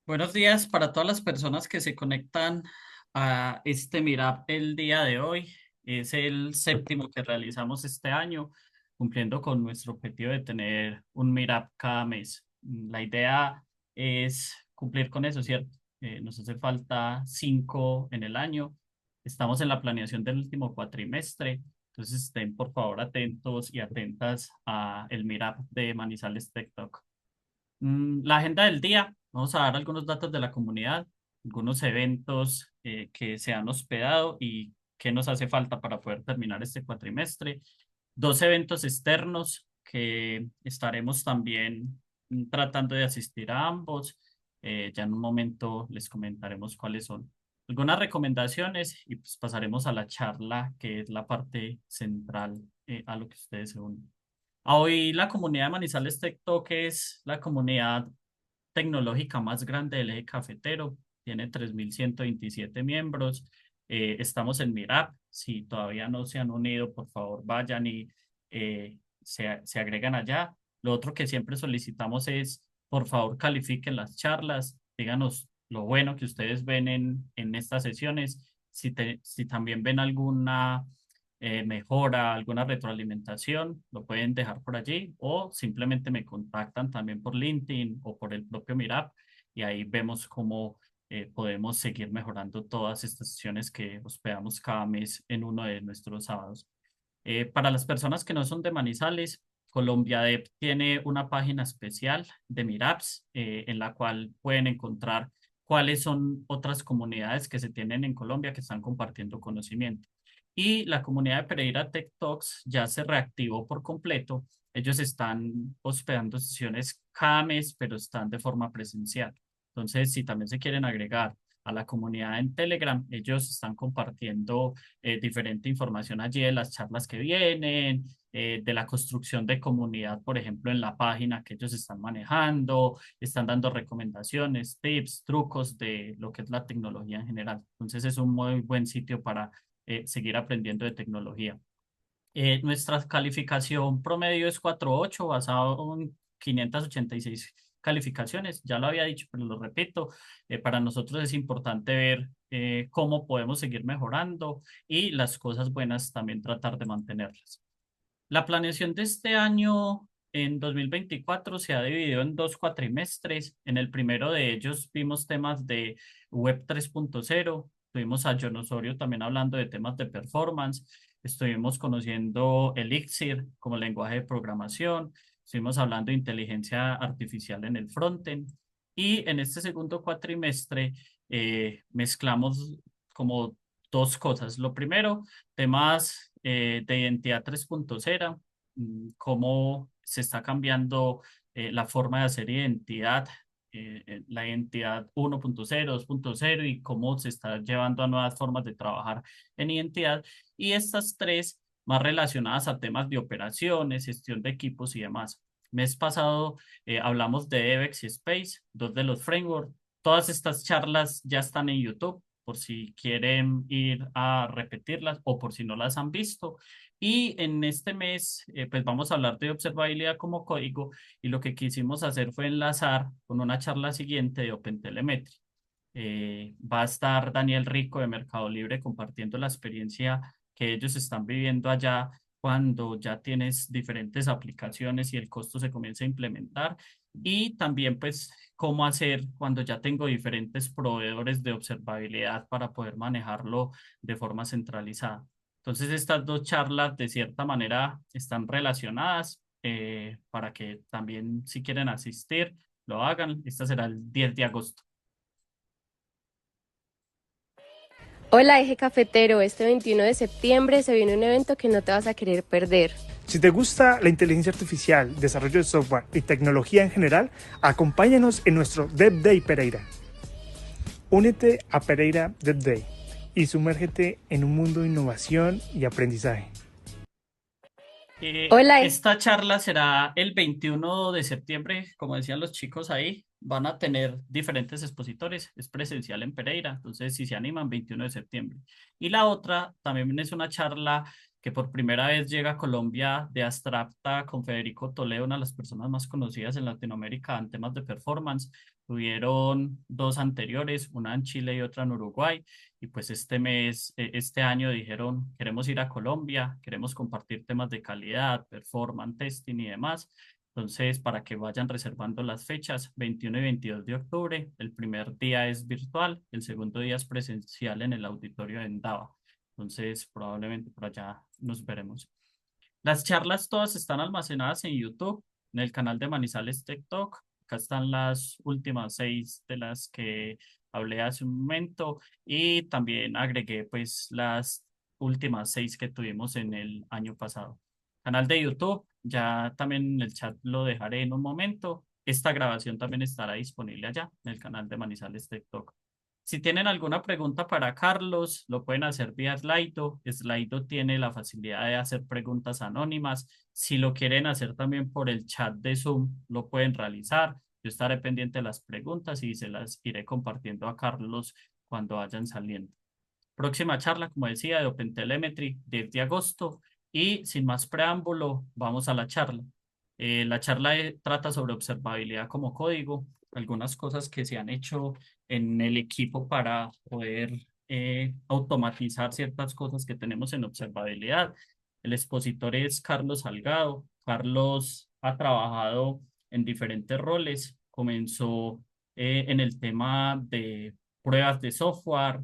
Buenos días para todas las personas que se conectan a este Meetup el día de hoy. Es el séptimo que realizamos este año, cumpliendo con nuestro objetivo de tener un Meetup cada mes. La idea es cumplir con eso, ¿cierto? Nos hace falta 5 en el año. Estamos en la planeación del último cuatrimestre, entonces estén por favor atentos y atentas a el Meetup de Manizales Tech Talk. La agenda del día, vamos a dar algunos datos de la comunidad, algunos eventos que se han hospedado y qué nos hace falta para poder terminar este cuatrimestre. Dos eventos externos que estaremos también tratando de asistir a ambos. Ya en un momento les comentaremos cuáles son. Algunas recomendaciones y pues pasaremos a la charla, que es la parte central a lo que ustedes se unen. Hoy la comunidad de Manizales TikTok es la comunidad tecnológica más grande del eje cafetero. Tiene 3.127 miembros. Estamos en Mirap. Si todavía no se han unido, por favor vayan y se agregan allá. Lo otro que siempre solicitamos es, por favor, califiquen las charlas. Díganos lo bueno que ustedes ven en estas sesiones. Si también ven alguna mejora, alguna retroalimentación, lo pueden dejar por allí o simplemente me contactan también por LinkedIn o por el propio Mirap y ahí vemos cómo podemos seguir mejorando todas estas sesiones que hospedamos cada mes en uno de nuestros sábados. Para las personas que no son de Manizales, Colombia Dev tiene una página especial de Miraps en la cual pueden encontrar cuáles son otras comunidades que se tienen en Colombia que están compartiendo conocimiento. Y la comunidad de Pereira Tech Talks ya se reactivó por completo. Ellos están hospedando sesiones cada mes, pero están de forma presencial. Entonces, si también se quieren agregar a la comunidad en Telegram, ellos están compartiendo diferente información allí de las charlas que vienen, de la construcción de comunidad, por ejemplo, en la página que ellos están manejando, están dando recomendaciones, tips, trucos de lo que es la tecnología en general. Entonces es un muy buen sitio para seguir aprendiendo de tecnología. Nuestra calificación promedio es 4.8 basado en 586 calificaciones. Ya lo había dicho, pero lo repito. Para nosotros es importante ver cómo podemos seguir mejorando y las cosas buenas también tratar de mantenerlas. La planeación de este año, en 2024, se ha dividido en dos cuatrimestres. En el primero de ellos vimos temas de Web 3.0. Tuvimos a John Osorio también hablando de temas de performance. Estuvimos conociendo Elixir como lenguaje de programación. Estuvimos hablando de inteligencia artificial en el frontend. Y en este segundo cuatrimestre mezclamos como dos cosas. Lo primero, temas de identidad 3.0, cómo se está cambiando la forma de hacer identidad, la identidad 1.0, 2.0 y cómo se está llevando a nuevas formas de trabajar en identidad. Y estas tres más relacionadas a temas de operaciones, gestión de equipos y demás. Mes pasado hablamos de Devex y Space, dos de los frameworks. Todas estas charlas ya están en YouTube por si quieren ir a repetirlas o por si no las han visto. Y en este mes, pues vamos a hablar de observabilidad como código y lo que quisimos hacer fue enlazar con una charla siguiente de OpenTelemetry. Va a estar Daniel Rico de Mercado Libre compartiendo la experiencia que ellos están viviendo allá cuando ya tienes diferentes aplicaciones y el costo se comienza a implementar. Y también, pues, cómo hacer cuando ya tengo diferentes proveedores de observabilidad para poder manejarlo de forma centralizada. Entonces, estas dos charlas, de cierta manera, están relacionadas para que también, si quieren asistir, lo hagan. Esta será el 10 de agosto. Hola, Eje Cafetero. Este 21 de septiembre se viene un evento que no te vas a querer perder. Si te gusta la inteligencia artificial, desarrollo de software y tecnología en general, acompáñanos en nuestro Dev Day Pereira. Únete a Pereira Dev Day y sumérgete en un mundo de innovación y aprendizaje. Hola, Esta charla será el 21 de septiembre, como decían los chicos ahí, van a tener diferentes expositores, es presencial en Pereira, entonces si se animan, 21 de septiembre. Y la otra también es una charla que por primera vez llega a Colombia de Astrapta con Federico Toledo, una de las personas más conocidas en Latinoamérica en temas de performance. Tuvieron dos anteriores, una en Chile y otra en Uruguay. Y pues este año dijeron, queremos ir a Colombia, queremos compartir temas de calidad, performance, testing y demás. Entonces, para que vayan reservando las fechas, 21 y 22 de octubre, el primer día es virtual, el segundo día es presencial en el auditorio de Endava. Entonces, probablemente por allá nos veremos. Las charlas todas están almacenadas en YouTube, en el canal de Manizales TikTok. Acá están las últimas 6 de las que hablé hace un momento y también agregué pues las últimas 6 que tuvimos en el año pasado. Canal de YouTube, ya también en el chat lo dejaré en un momento. Esta grabación también estará disponible allá en el canal de Manizales TikTok. Si tienen alguna pregunta para Carlos, lo pueden hacer vía Slido. Slido tiene la facilidad de hacer preguntas anónimas. Si lo quieren hacer también por el chat de Zoom, lo pueden realizar. Yo estaré pendiente de las preguntas y se las iré compartiendo a Carlos cuando vayan saliendo. Próxima charla, como decía, de OpenTelemetry, 10 de agosto. Y sin más preámbulo, vamos a la charla. La charla trata sobre observabilidad como código, algunas cosas que se han hecho en el equipo para poder automatizar ciertas cosas que tenemos en observabilidad. El expositor es Carlos Salgado. Carlos ha trabajado en diferentes roles. Comenzó en el tema de pruebas de software,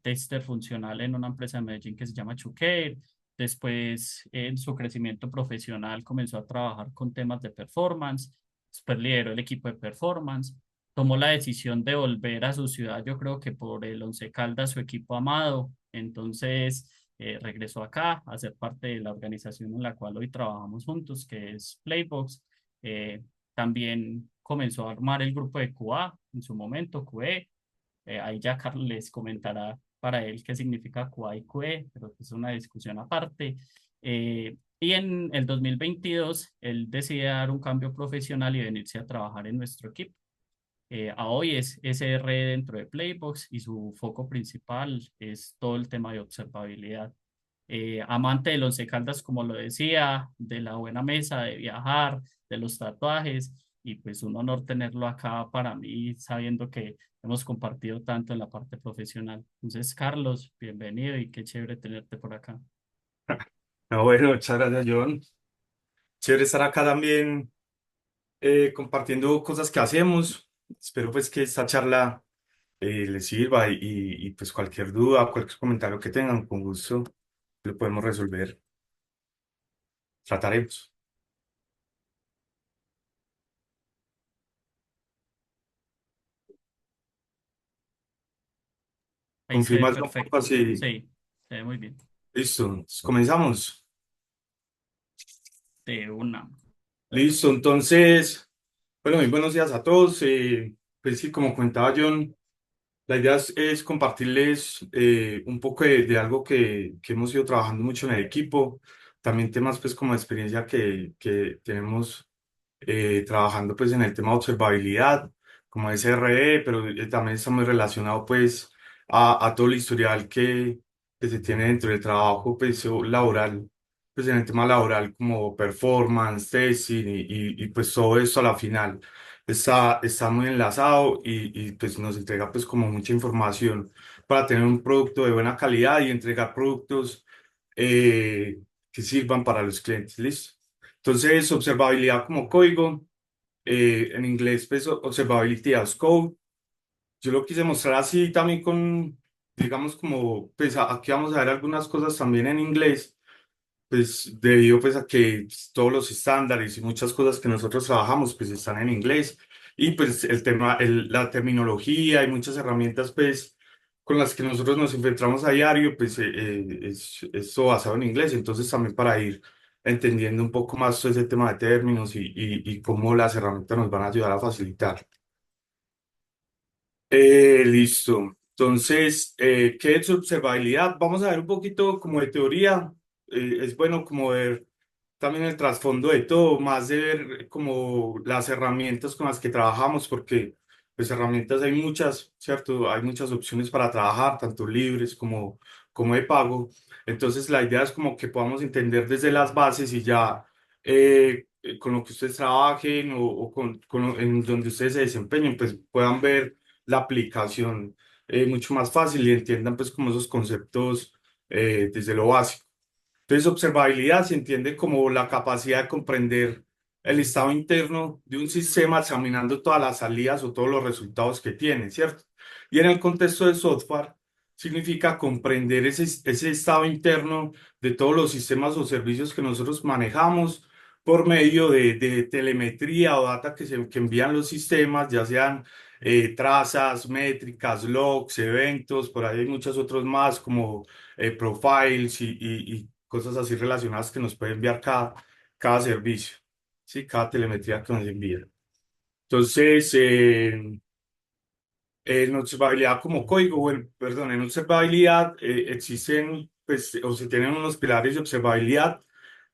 tester funcional en una empresa de Medellín que se llama Chucare. Después, en su crecimiento profesional, comenzó a trabajar con temas de performance. Después lideró el equipo de performance. Tomó la decisión de volver a su ciudad, yo creo que por el Once Caldas, su equipo amado. Entonces, regresó acá a ser parte de la organización en la cual hoy trabajamos juntos, que es Playbox. Eh, También comenzó a armar el grupo de QA en su momento, QE. Ahí ya Carlos les comentará para él qué significa QA y QE, pero es una discusión aparte. Y en el 2022, él decide dar un cambio profesional y venirse a trabajar en nuestro equipo. A hoy es SR dentro de Playbox y su foco principal es todo el tema de observabilidad. Amante de los Caldas, como lo decía, de la buena mesa, de viajar, de los tatuajes, y pues un honor tenerlo acá para mí, sabiendo que hemos compartido tanto en la parte profesional. Entonces, Carlos, bienvenido y qué chévere tenerte por acá. No, bueno, muchas gracias, John. Chévere estar acá también compartiendo cosas que hacemos. Espero pues que esta charla les sirva y, pues cualquier duda, cualquier comentario que tengan, con gusto lo podemos resolver. Trataremos. Ahí se ve Confirma John, porfa, perfecto. sí. Sí, se ve muy bien. Listo, entonces, comenzamos. De una. Listo, entonces, bueno, muy buenos días a todos. Pues sí, como comentaba John. La idea es compartirles un poco de algo que hemos ido trabajando mucho en el equipo, también temas pues como experiencia que tenemos trabajando pues en el tema de observabilidad, como SRE, pero también está muy relacionado pues a todo el historial que se tiene dentro del trabajo pues laboral, pues en el tema laboral como performance, testing y pues todo esto a la final está muy enlazado pues nos entrega pues como mucha información para tener un producto de buena calidad y entregar productos que sirvan para los clientes. ¿Listo? Entonces, observabilidad como código, en inglés pues observability as code. Yo lo quise mostrar así también con, digamos como, pues aquí vamos a ver algunas cosas también en inglés pues debido pues a que pues, todos los estándares y muchas cosas que nosotros trabajamos pues están en inglés y pues el tema, la terminología y muchas herramientas pues con las que nosotros nos enfrentamos a diario pues es todo basado en inglés, entonces también para ir entendiendo un poco más todo ese tema de términos y cómo las herramientas nos van a ayudar a facilitar. Listo. Entonces, ¿qué es observabilidad? Vamos a ver un poquito como de teoría. Es bueno como ver también el trasfondo de todo, más de ver como las herramientas con las que trabajamos, porque pues herramientas hay muchas, ¿cierto? Hay muchas opciones para trabajar, tanto libres como como de pago. Entonces la idea es como que podamos entender desde las bases y ya con lo que ustedes trabajen o en donde ustedes se desempeñen, pues puedan ver la aplicación mucho más fácil y entiendan pues como esos conceptos desde lo básico. Entonces, observabilidad se entiende como la capacidad de comprender el estado interno de un sistema examinando todas las salidas o todos los resultados que tiene, ¿cierto? Y en el contexto del software, significa comprender ese estado interno de todos los sistemas o servicios que nosotros manejamos por medio de telemetría o data que envían los sistemas, ya sean trazas, métricas, logs, eventos, por ahí hay muchos otros más como profiles y cosas así relacionadas que nos puede enviar cada servicio, ¿sí? Cada telemetría que nos envía. Entonces, en observabilidad como código, bueno, perdón, en observabilidad existen, pues, o se tienen unos pilares de observabilidad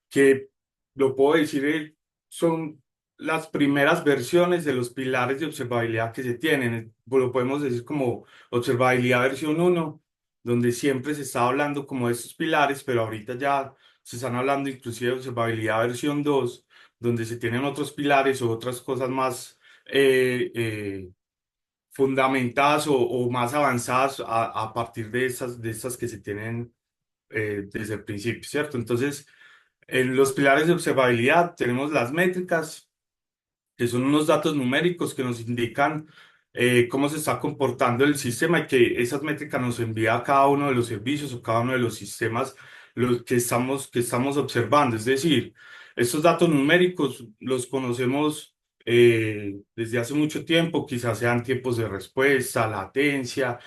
que lo puedo decir, son las primeras versiones de los pilares de observabilidad que se tienen. Lo podemos decir como observabilidad versión uno, donde siempre se está hablando como de estos pilares, pero ahorita ya se están hablando inclusive de observabilidad versión 2, donde se tienen otros pilares o otras cosas más fundamentadas o más avanzadas a partir de esas que se tienen desde el principio, ¿cierto? Entonces, en los pilares de observabilidad tenemos las métricas, que son unos datos numéricos que nos indican cómo se está comportando el sistema y que esas métricas nos envía a cada uno de los servicios o cada uno de los sistemas los que estamos observando. Es decir, estos datos numéricos los conocemos desde hace mucho tiempo, quizás sean tiempos de respuesta, latencia,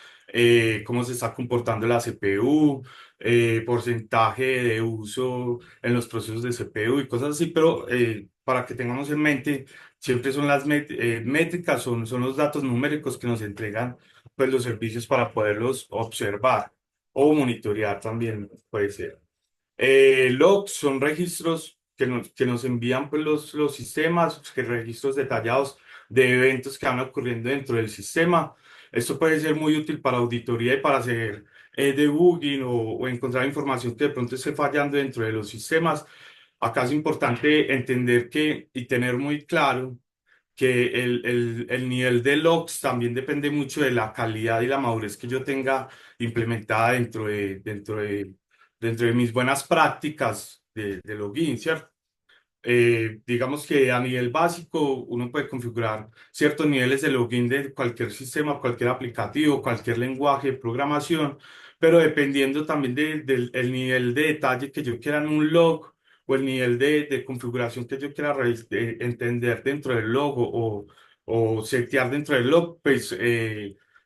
cómo se está comportando la CPU, porcentaje de uso en los procesos de CPU y cosas así, pero para que tengamos en mente siempre son las métricas, son los datos numéricos que nos entregan pues, los servicios para poderlos observar o monitorear también puede ser. Logs son registros que nos envían pues, los sistemas, que registros detallados de eventos que van ocurriendo dentro del sistema. Esto puede ser muy útil para auditoría y para hacer debugging o encontrar información que de pronto esté fallando dentro de los sistemas. Acá es importante entender que y tener muy claro que el nivel de logs también depende mucho de la calidad y la madurez que yo tenga implementada dentro de mis buenas prácticas de login, ¿cierto? Digamos que a nivel básico uno puede configurar ciertos niveles de login de cualquier sistema, cualquier aplicativo, cualquier lenguaje de programación, pero dependiendo también del el nivel de detalle que yo quiera en un log o el nivel de configuración que yo quiera entender dentro del log o setear dentro del log, pues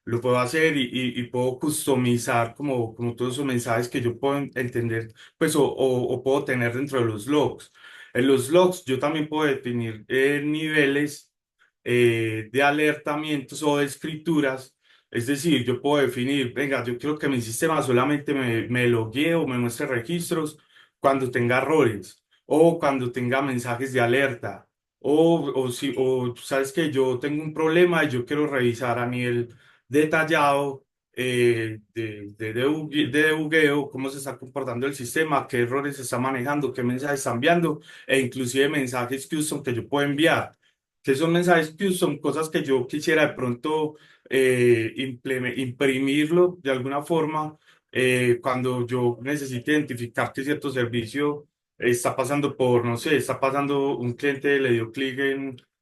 lo puedo hacer y puedo customizar como todos esos mensajes que yo puedo entender, pues o puedo tener dentro de los logs. En los logs yo también puedo definir niveles de alertamientos o de escrituras. Es decir, yo puedo definir, venga, yo quiero que mi sistema solamente me loguee o me muestre registros cuando tenga errores o cuando tenga mensajes de alerta. O sabes que yo tengo un problema y yo quiero revisar a nivel detallado de debugueo, cómo se está comportando el sistema, qué errores se está manejando, qué mensajes está enviando e inclusive mensajes custom que yo puedo enviar. ¿Qué son mensajes custom? Cosas que yo quisiera de pronto imprimirlo de alguna forma cuando yo necesite identificar que cierto servicio está pasando por, no sé, está pasando un cliente, le dio clic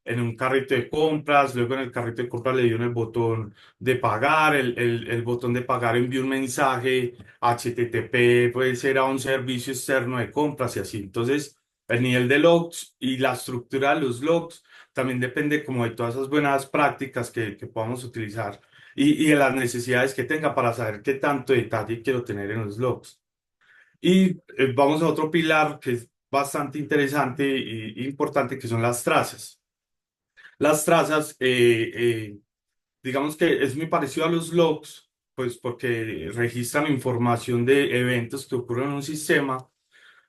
en un carrito de compras, luego en el carrito de compras le dio en el botón de pagar, el botón de pagar envió un mensaje HTTP, puede ser a un servicio externo de compras y así. Entonces, el nivel de logs y la estructura de los logs también depende como de todas esas buenas prácticas que podamos utilizar y de las necesidades que tenga para saber qué tanto detalle quiero tener en los logs. Y vamos a otro pilar que es bastante interesante y importante, que son las trazas. Las trazas, digamos que es muy parecido a los logs, pues porque registran información de eventos que ocurren en un sistema,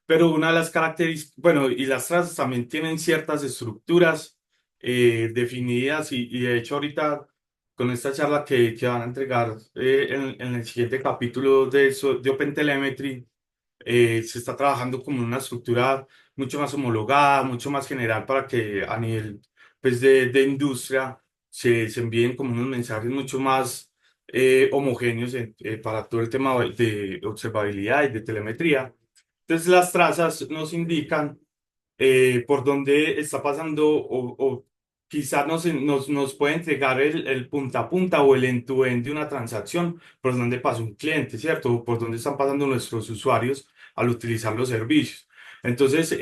pero una de las características, bueno, y las trazas también tienen ciertas estructuras definidas y de hecho ahorita con esta charla que van a entregar en el siguiente capítulo de, de OpenTelemetry. Se está trabajando como en una estructura mucho más homologada, mucho más general para que a nivel pues, de industria se envíen como unos mensajes mucho más homogéneos para todo el tema de observabilidad y de telemetría. Entonces las trazas nos indican por dónde está pasando o quizás nos puede entregar el punta a punta o el end-to-end de una transacción, por dónde pasa un cliente, ¿cierto? O por dónde están pasando nuestros usuarios al utilizar los servicios. Entonces,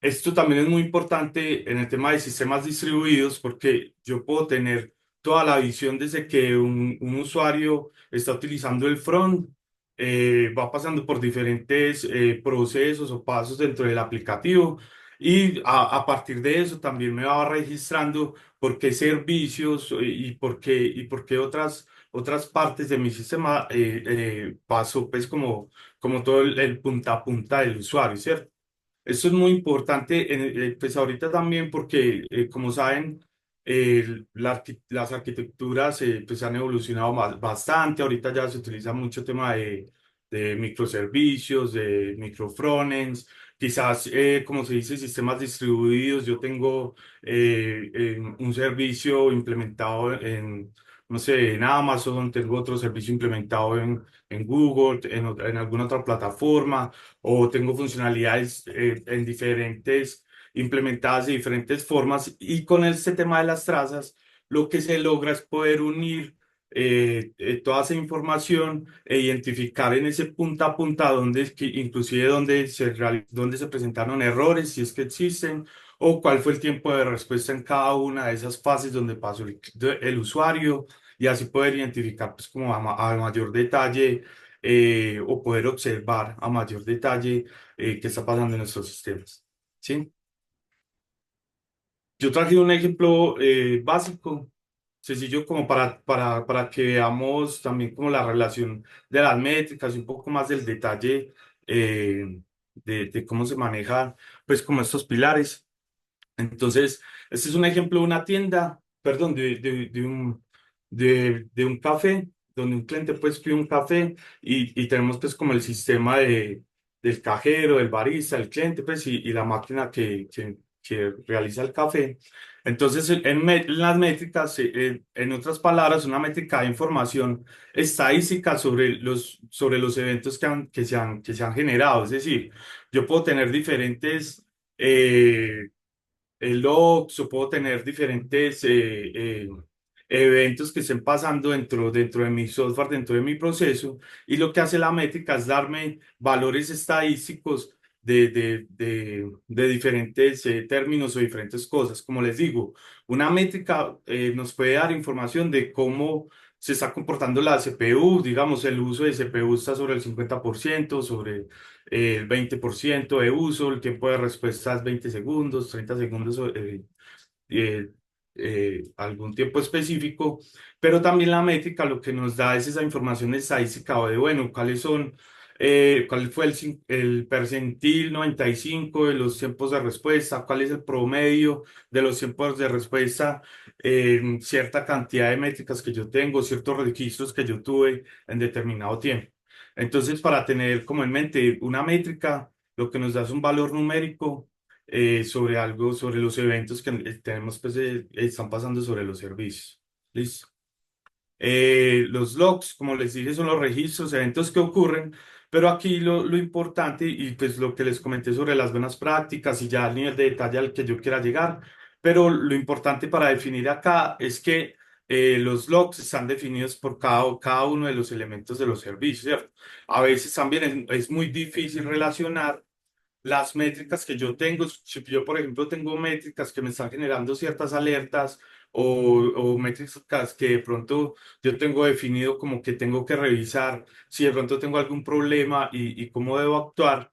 esto también es muy importante en el tema de sistemas distribuidos porque yo puedo tener toda la visión desde que un usuario está utilizando el front, va pasando por diferentes procesos o pasos dentro del aplicativo y a partir de eso también me va registrando por qué servicios y por qué otras partes de mi sistema paso pues como todo el punta a punta del usuario, ¿cierto? Eso es muy importante, pues ahorita también porque, como saben, las arquitecturas pues han evolucionado bastante. Ahorita ya se utiliza mucho tema de microservicios, de microfrontends, quizás, como se dice, sistemas distribuidos. Yo tengo un servicio implementado en, no sé, en Amazon, tengo otro servicio implementado en Google, en alguna otra plataforma o tengo funcionalidades en diferentes, implementadas de diferentes formas y con este tema de las trazas, lo que se logra es poder unir toda esa información e identificar en ese punta a punta donde, inclusive donde se presentaron errores, si es que existen, o cuál fue el tiempo de respuesta en cada una de esas fases donde pasó el usuario y así poder identificar pues como a mayor detalle o poder observar a mayor detalle qué está pasando en nuestros sistemas. ¿Sí? Yo traje un ejemplo básico, sencillo, como para que veamos también como la relación de las métricas y un poco más del detalle de cómo se manejan, pues, como estos pilares. Entonces, este es un ejemplo de una tienda, perdón, de un café, donde un cliente pues pide un café y tenemos pues como el sistema del cajero, del barista, el cliente pues y la máquina que realiza el café. Entonces, en las métricas, en otras palabras, una métrica de información estadística sobre los eventos que se han generado. Es decir, yo puedo tener diferentes logs o puedo tener diferentes eventos que estén pasando dentro de mi software, dentro de mi proceso. Y lo que hace la métrica es darme valores estadísticos de diferentes términos o diferentes cosas. Como les digo, una métrica nos puede dar información de cómo se está comportando la CPU, digamos, el uso de CPU está sobre el 50%, sobre el 20% de uso, el tiempo de respuesta es 20 segundos, 30 segundos, eh, algún tiempo específico, pero también la métrica lo que nos da es esa información estadística o de, bueno, cuál fue el percentil 95 de los tiempos de respuesta, cuál es el promedio de los tiempos de respuesta en cierta cantidad de métricas que yo tengo, ciertos registros que yo tuve en determinado tiempo. Entonces, para tener como en mente una métrica, lo que nos da es un valor numérico sobre algo, sobre los eventos que tenemos, pues están pasando sobre los servicios. ¿Listo? Los logs, como les dije, son los registros, eventos que ocurren, pero aquí lo importante y pues lo que les comenté sobre las buenas prácticas y ya el nivel de detalle al que yo quiera llegar, pero lo importante para definir acá es que los logs están definidos por cada uno de los elementos de los servicios, ¿cierto? A veces también es muy difícil relacionar las métricas que yo tengo. Si yo, por ejemplo, tengo métricas que me están generando ciertas alertas o métricas que de pronto yo tengo definido como que tengo que revisar si de pronto tengo algún problema y cómo debo actuar,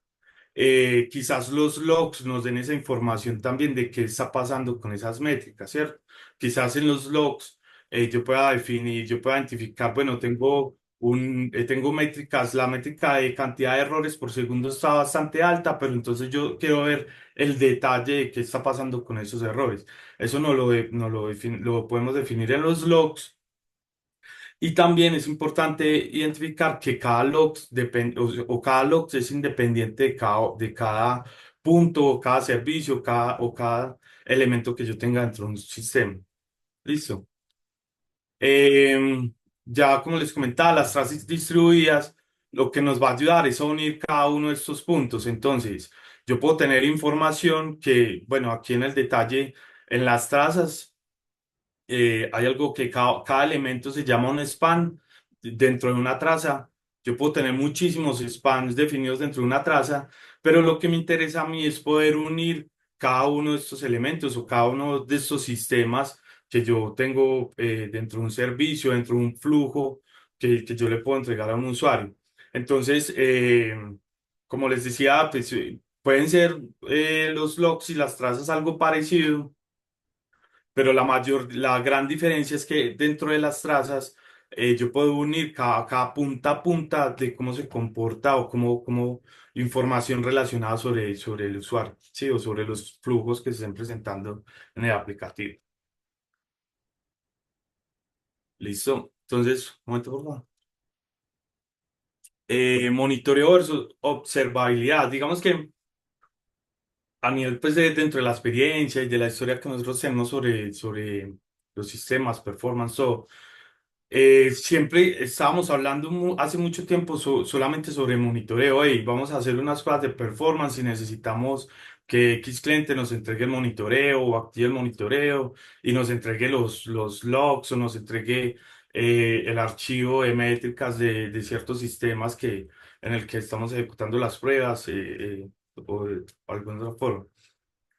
quizás los logs nos den esa información también de qué está pasando con esas métricas, ¿cierto? Quizás en los logs yo pueda definir, yo pueda identificar, bueno, tengo tengo métricas, la métrica de cantidad de errores por segundo está bastante alta, pero entonces yo quiero ver el detalle de qué está pasando con esos errores. Eso lo podemos definir en los logs. Y también es importante identificar que cada logs o cada logs es independiente de cada punto, o cada servicio, o cada elemento que yo tenga dentro de un sistema. Listo. Em, ya como les comentaba, las trazas distribuidas lo que nos va a ayudar es a unir cada uno de estos puntos. Entonces, yo puedo tener información que, bueno, aquí en el detalle, en las trazas, hay algo que cada elemento se llama un span dentro de una traza. Yo puedo tener muchísimos spans definidos dentro de una traza, pero lo que me interesa a mí es poder unir cada uno de estos elementos o cada uno de estos sistemas que yo tengo dentro de un servicio, dentro de un flujo que yo le puedo entregar a un usuario. Entonces, como les decía, pues, pueden ser los logs y las trazas algo parecido, pero la gran diferencia es que dentro de las trazas yo puedo unir cada punta a punta de cómo se comporta o cómo información relacionada sobre el usuario, ¿sí? O sobre los flujos que se estén presentando en el aplicativo. ¿Listo? Entonces, un momento, por favor. Monitoreo versus observabilidad. Digamos que a nivel, pues, dentro de la experiencia y de la historia que nosotros tenemos sobre los sistemas, performance, todo. Siempre estábamos hablando hace mucho tiempo solamente sobre monitoreo. Hey, vamos a hacer unas cosas de performance y necesitamos que X cliente nos entregue el monitoreo o active el monitoreo y nos entregue los logs o nos entregue el archivo de métricas de ciertos sistemas en el que estamos ejecutando las pruebas o de alguna otra forma.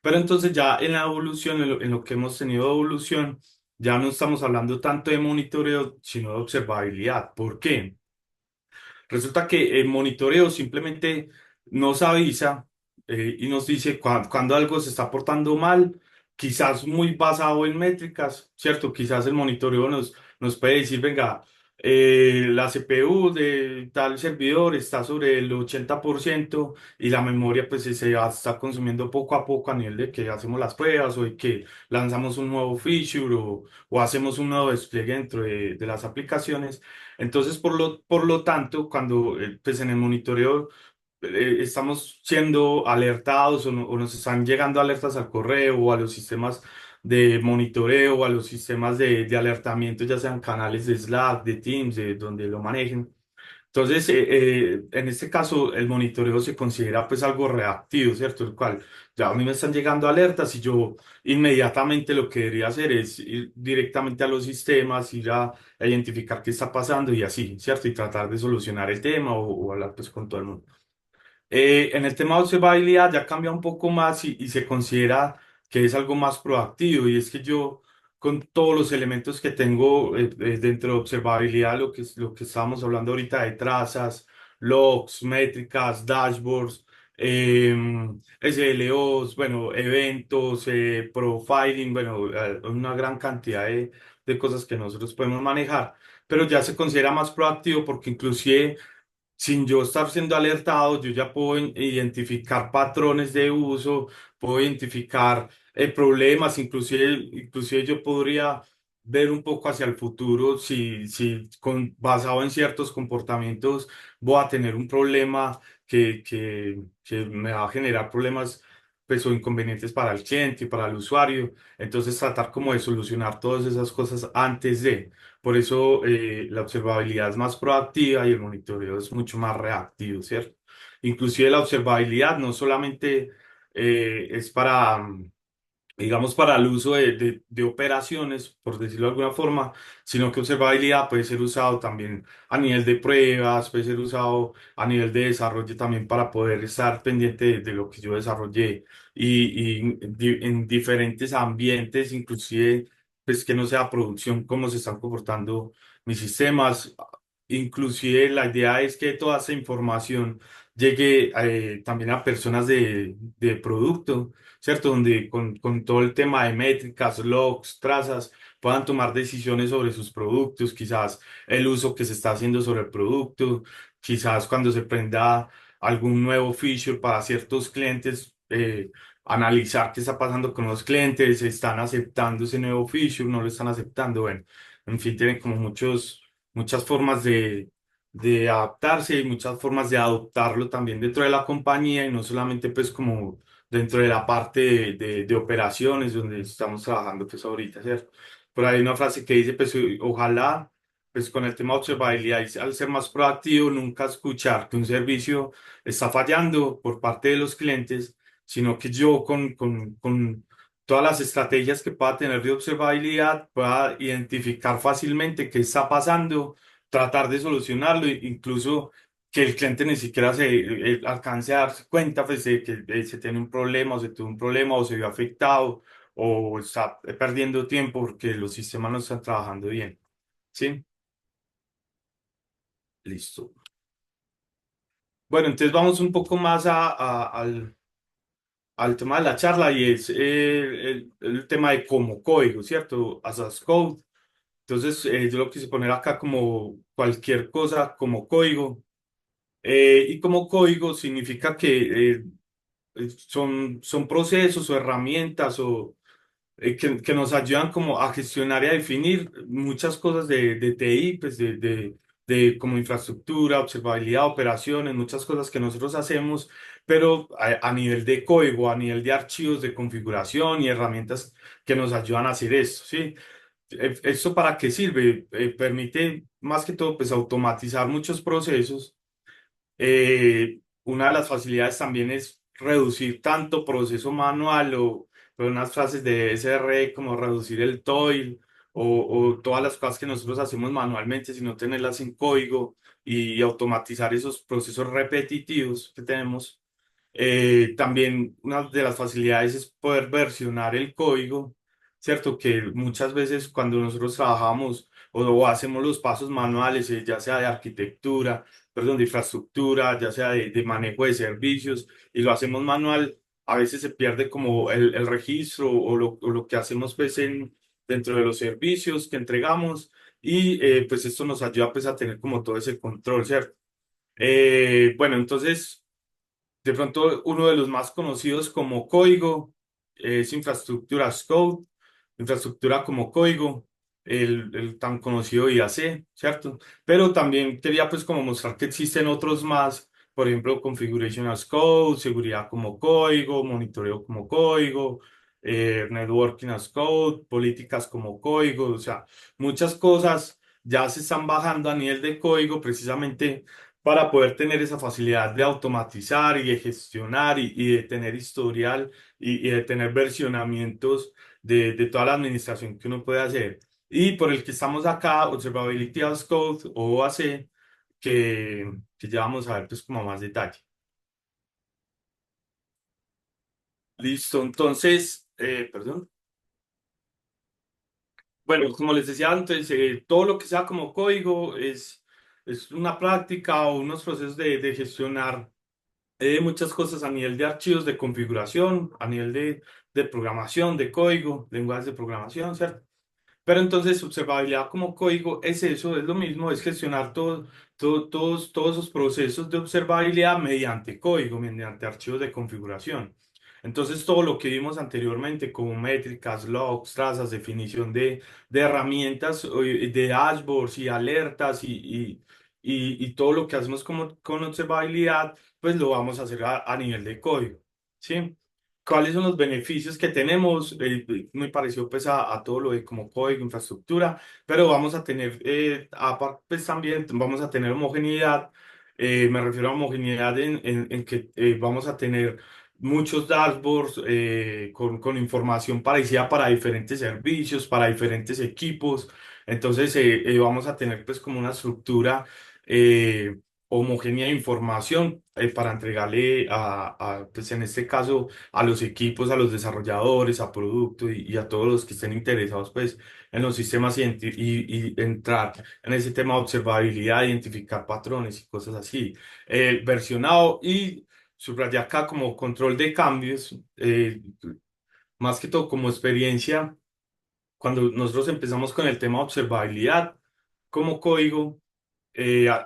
Pero entonces ya en la evolución, en lo que hemos tenido de evolución, ya no estamos hablando tanto de monitoreo, sino de observabilidad. ¿Por qué? Resulta que el monitoreo simplemente nos avisa y nos dice cuando algo se está portando mal, quizás muy basado en métricas, ¿cierto? Quizás el monitoreo nos puede decir, venga, la CPU de tal servidor está sobre el 80% y la memoria pues está consumiendo poco a poco a nivel de que hacemos las pruebas o de que lanzamos un nuevo feature o hacemos un nuevo despliegue dentro de las aplicaciones. Entonces, por lo tanto, cuando pues en el monitoreo estamos siendo alertados o nos están llegando alertas al correo o a los sistemas de monitoreo o a los sistemas de alertamiento, ya sean canales de Slack, de Teams, de donde lo manejen. Entonces, en este caso, el monitoreo se considera pues algo reactivo, ¿cierto? El cual ya a mí me están llegando alertas y yo inmediatamente lo que debería hacer es ir directamente a los sistemas, a identificar qué está pasando y así, ¿cierto? Y tratar de solucionar el tema o hablar pues con todo el mundo. En el tema de observabilidad ya cambia un poco más y se considera que es algo más proactivo y es que yo con todos los elementos que tengo dentro de observabilidad, lo que estábamos hablando ahorita de trazas, logs, métricas, dashboards, SLOs, bueno, eventos, profiling, bueno, una gran cantidad de cosas que nosotros podemos manejar, pero ya se considera más proactivo porque inclusive sin yo estar siendo alertado, yo ya puedo identificar patrones de uso, puedo identificar problemas, inclusive yo podría ver un poco hacia el futuro si basado en ciertos comportamientos voy a tener un problema que me va a generar problemas pues, o inconvenientes para el cliente y para el usuario. Entonces tratar como de solucionar todas esas cosas antes de. Por eso la observabilidad es más proactiva y el monitoreo es mucho más reactivo, ¿cierto? Inclusive la observabilidad no solamente es digamos, para el uso de operaciones, por decirlo de alguna forma, sino que observabilidad puede ser usado también a nivel de pruebas, puede ser usado a nivel de desarrollo también para poder estar pendiente de lo que yo desarrollé en diferentes ambientes, inclusive, pues que no sea producción, cómo se están comportando mis sistemas. Inclusive la idea es que toda esa información llegue también a personas de producto, ¿cierto? Donde con todo el tema de métricas, logs, trazas, puedan tomar decisiones sobre sus productos, quizás el uso que se está haciendo sobre el producto, quizás cuando se prenda algún nuevo feature para ciertos clientes, analizar qué está pasando con los clientes, están aceptando ese nuevo feature, no lo están aceptando, bueno, en fin, tienen como muchas formas de adaptarse y muchas formas de adoptarlo también dentro de la compañía y no solamente pues como dentro de la parte de operaciones donde estamos trabajando pues ahorita, ¿cierto? Por ahí hay una frase que dice pues ojalá pues con el tema de observabilidad y al ser más proactivo nunca escuchar que un servicio está fallando por parte de los clientes, sino que yo con todas las estrategias que pueda tener de observabilidad pueda identificar fácilmente qué está pasando, tratar de solucionarlo, incluso que el cliente ni siquiera se alcance a darse cuenta pues, de que se tiene un problema o se tuvo un problema o se vio afectado o está perdiendo tiempo porque los sistemas no están trabajando bien. ¿Sí? Listo. Bueno, entonces vamos un poco más al tema de la charla y es el tema de como código, ¿cierto? As code. Entonces, yo lo quise poner acá como cualquier cosa como código. Y como código significa que son procesos o herramientas que nos ayudan como a gestionar y a definir muchas cosas de TI, pues de como infraestructura, observabilidad, operaciones, muchas cosas que nosotros hacemos, pero a nivel de código, a nivel de archivos de configuración y herramientas que nos ayudan a hacer esto, ¿sí? ¿Esto para qué sirve? Permite más que todo pues automatizar muchos procesos. Una de las facilidades también es reducir tanto proceso manual o unas frases de SRE como reducir el toil o todas las cosas que nosotros hacemos manualmente, sino tenerlas en código y automatizar esos procesos repetitivos que tenemos. También una de las facilidades es poder versionar el código, ¿cierto? Que muchas veces cuando nosotros trabajamos o hacemos los pasos manuales, ya sea de arquitectura, perdón, de infraestructura, ya sea de manejo de servicios, y lo hacemos manual, a veces se pierde como el registro o lo que hacemos pues dentro de los servicios que entregamos y pues esto nos ayuda pues a tener como todo ese control, ¿cierto? Bueno, entonces, de pronto uno de los más conocidos como código es infraestructura as code, infraestructura como código, el tan conocido IAC, ¿cierto? Pero también quería pues como mostrar que existen otros más, por ejemplo, configuration as code, seguridad como código, monitoreo como código, networking as code, políticas como código, o sea, muchas cosas ya se están bajando a nivel de código precisamente para poder tener esa facilidad de automatizar y de gestionar y de tener historial y de tener versionamientos de toda la administración que uno puede hacer. Y por el que estamos acá, Observability as Code o OAC, que ya vamos a ver pues como más detalle. Listo, entonces, perdón. Bueno, como les decía antes, todo lo que sea como código es una práctica o unos procesos de gestionar muchas cosas a nivel de archivos de configuración, a nivel de programación, de código, lenguajes de programación, ¿cierto? Pero entonces observabilidad como código es eso, es lo mismo, es gestionar todos esos procesos de observabilidad mediante código, mediante archivos de configuración. Entonces todo lo que vimos anteriormente como métricas, logs, trazas, definición de herramientas, de dashboards y alertas y todo lo que hacemos con observabilidad, pues lo vamos a hacer a nivel de código. ¿Sí? ¿Cuáles son los beneficios que tenemos? Me pareció pues a todo lo de como código, infraestructura, pero vamos a tener, aparte pues también vamos a tener homogeneidad. Me refiero a homogeneidad en que vamos a tener muchos dashboards con información parecida para diferentes servicios, para diferentes equipos. Entonces vamos a tener pues como una estructura homogénea información para entregarle pues en este caso, a los equipos, a los desarrolladores, a producto y a todos los que estén interesados pues en los sistemas y entrar en ese tema de observabilidad, identificar patrones y cosas así. Versionado y subrayé acá como control de cambios, más que todo como experiencia cuando nosotros empezamos con el tema de observabilidad como código.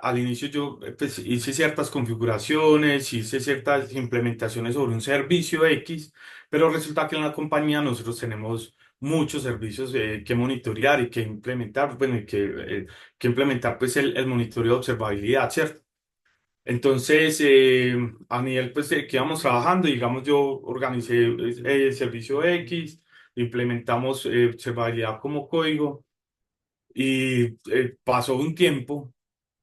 Al inicio yo pues, hice ciertas configuraciones, hice ciertas implementaciones sobre un servicio X, pero resulta que en la compañía nosotros tenemos muchos servicios que monitorear y que implementar, bueno, y que implementar pues el monitoreo de observabilidad, ¿cierto? Entonces, a nivel pues de que íbamos trabajando, digamos, yo organicé el servicio X, implementamos observabilidad como código y pasó un tiempo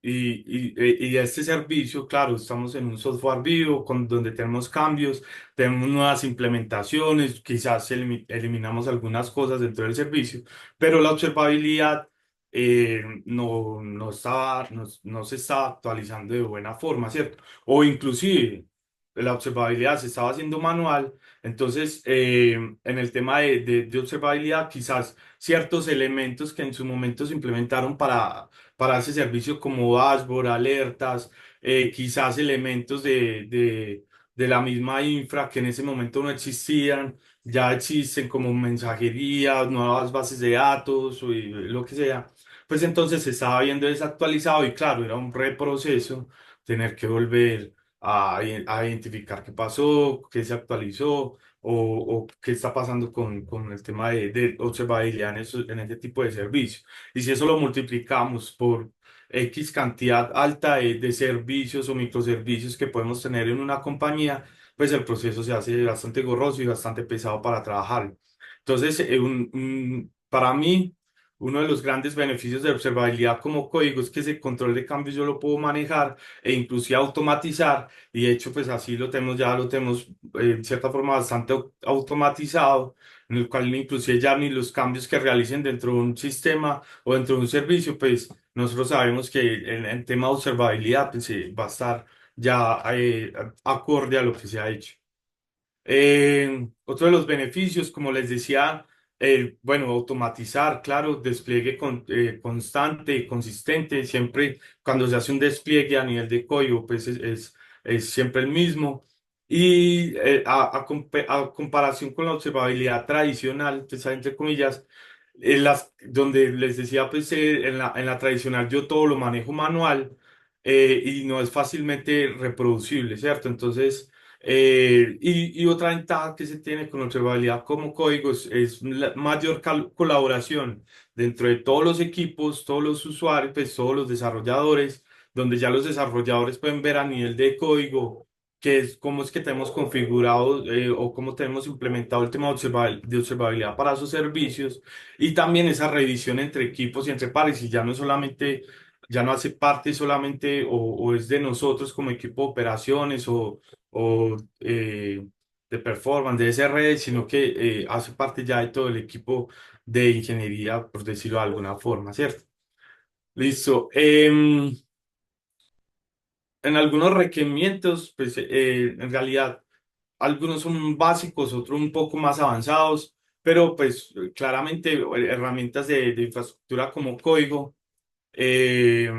y este servicio, claro, estamos en un software vivo donde tenemos cambios, tenemos nuevas implementaciones, quizás eliminamos algunas cosas dentro del servicio, pero la observabilidad no se estaba actualizando de buena forma, ¿cierto? O inclusive la observabilidad se estaba haciendo manual, entonces en el tema de observabilidad quizás ciertos elementos que en su momento se implementaron para ese servicio como dashboard, alertas, quizás elementos de la misma infra que en ese momento no existían, ya existen como mensajería, nuevas bases de datos o lo que sea, pues entonces se estaba viendo desactualizado y claro, era un reproceso tener que volver a identificar qué pasó, qué se actualizó o qué está pasando con el tema de observabilidad en ese tipo de servicios. Y si eso lo multiplicamos por X cantidad alta de servicios o microservicios que podemos tener en una compañía, pues el proceso se hace bastante gorroso y bastante pesado para trabajar. Entonces, para mí, uno de los grandes beneficios de observabilidad como código es que ese control de cambios yo lo puedo manejar e inclusive automatizar. Y de hecho, pues así lo tenemos, ya lo tenemos en cierta forma bastante automatizado, en el cual inclusive ya ni los cambios que realicen dentro de un sistema o dentro de un servicio, pues nosotros sabemos que el tema de observabilidad pues, va a estar ya acorde a lo que se ha hecho. Otro de los beneficios, como les decía, bueno, automatizar, claro, despliegue constante, consistente, siempre cuando se hace un despliegue a nivel de código, pues es siempre el mismo. Y a comparación con la observabilidad tradicional, pues entre comillas, donde les decía, pues en la tradicional yo todo lo manejo manual y no es fácilmente reproducible, ¿cierto? Entonces, y otra ventaja que se tiene con observabilidad como código es la mayor colaboración dentro de todos los equipos, todos los usuarios, pues todos los desarrolladores, donde ya los desarrolladores pueden ver a nivel de código cómo es que tenemos configurado o cómo tenemos implementado el tema de observabilidad para sus servicios y también esa revisión entre equipos y entre pares y ya no solamente, ya no hace parte solamente o es de nosotros como equipo de operaciones o de performance, de SRE, sino que hace parte ya de todo el equipo de ingeniería, por decirlo de alguna forma, ¿cierto? Listo. En algunos requerimientos, pues en realidad algunos son básicos, otros un poco más avanzados, pero pues claramente herramientas de infraestructura como código eh,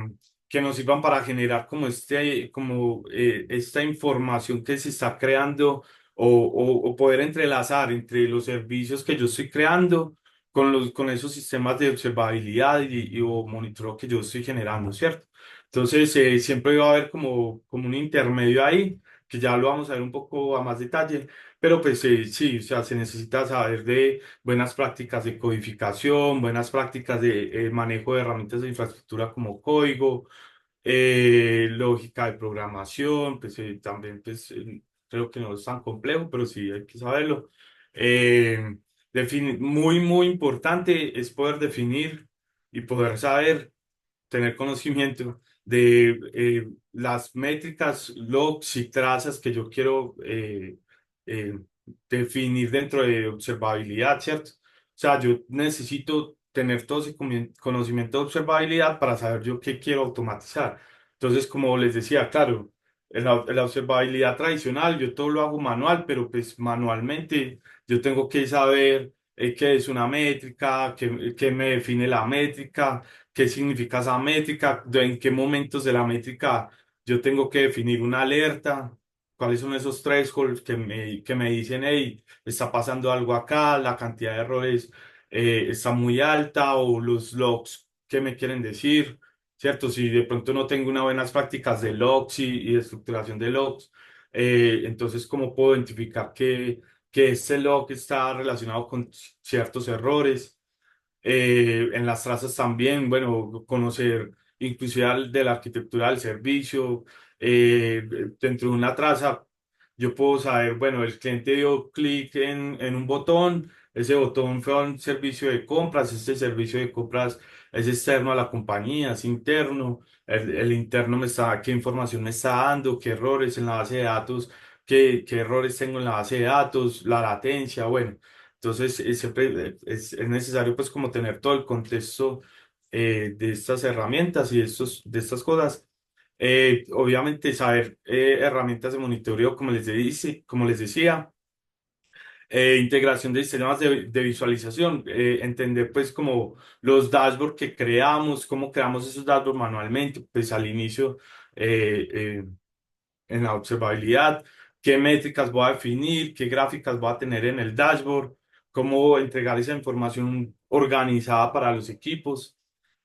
que nos sirvan para generar como esta información que se está creando o poder entrelazar entre los servicios que yo estoy creando con esos sistemas de observabilidad o monitoreo que yo estoy generando, ¿cierto? Entonces, siempre va a haber como un intermedio ahí, que ya lo vamos a ver un poco a más detalle, pero pues sí, o sea, se necesita saber de buenas prácticas de codificación, buenas prácticas de manejo de herramientas de infraestructura como código, lógica de programación, pues también pues creo que no es tan complejo, pero sí hay que saberlo. Eh, muy importante es poder definir y poder saber tener conocimiento de las métricas, logs y trazas que yo quiero eh, definir dentro de observabilidad, ¿cierto? O sea, yo necesito tener todo ese conocimiento de observabilidad para saber yo qué quiero automatizar. Entonces, como les decía, claro, en la observabilidad tradicional yo todo lo hago manual, pero pues manualmente yo tengo que saber qué es una métrica, qué me define la métrica, qué significa esa métrica, en qué momentos de la métrica yo tengo que definir una alerta, cuáles son esos thresholds que me dicen, hey, está pasando algo acá, la cantidad de errores está muy alta o los logs que me quieren decir. ¿Cierto? Si de pronto no tengo unas buenas prácticas de logs y de estructuración de logs, entonces, ¿cómo puedo identificar que este log está relacionado con ciertos errores? En las trazas también, bueno, conocer inclusive de la arquitectura del servicio. eh, Dentro de una traza, yo puedo saber, bueno, el cliente dio clic en un botón, ese botón fue a un servicio de compras, este servicio de compras es externo a la compañía, es interno, el interno me está, qué información me está dando, qué errores en la base de datos, qué errores tengo en la base de datos, la latencia, bueno. Entonces, siempre es necesario pues como tener todo el contexto de estas herramientas y de estas cosas. Obviamente saber herramientas de monitoreo, como les decía, integración de sistemas de visualización, entender pues como los dashboards que creamos, cómo creamos esos dashboards manualmente, pues al inicio. eh, eh, en la observabilidad, qué métricas voy a definir, qué gráficas voy a tener en el dashboard, cómo entregar esa información organizada para los equipos.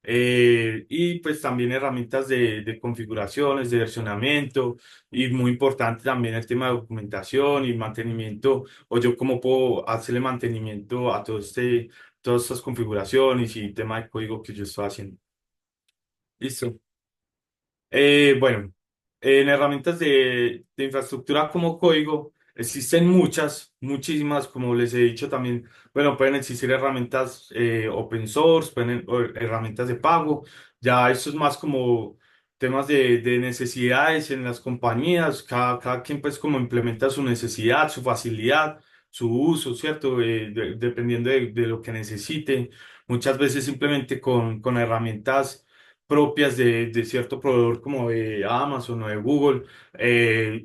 Y pues también herramientas de configuraciones, de versionamiento y muy importante también el tema de documentación y mantenimiento o yo cómo puedo hacerle mantenimiento a todas estas configuraciones y tema de código que yo estoy haciendo. Listo. Bueno, en herramientas de infraestructura como código existen muchas, muchísimas, como les he dicho también. Bueno, pueden existir herramientas open source, o herramientas de pago. Ya esto es más como temas de necesidades en las compañías. Cada quien pues como implementa su necesidad, su facilidad, su uso, ¿cierto? Dependiendo de lo que necesite. Muchas veces simplemente con herramientas propias de cierto proveedor como de Amazon o de Google,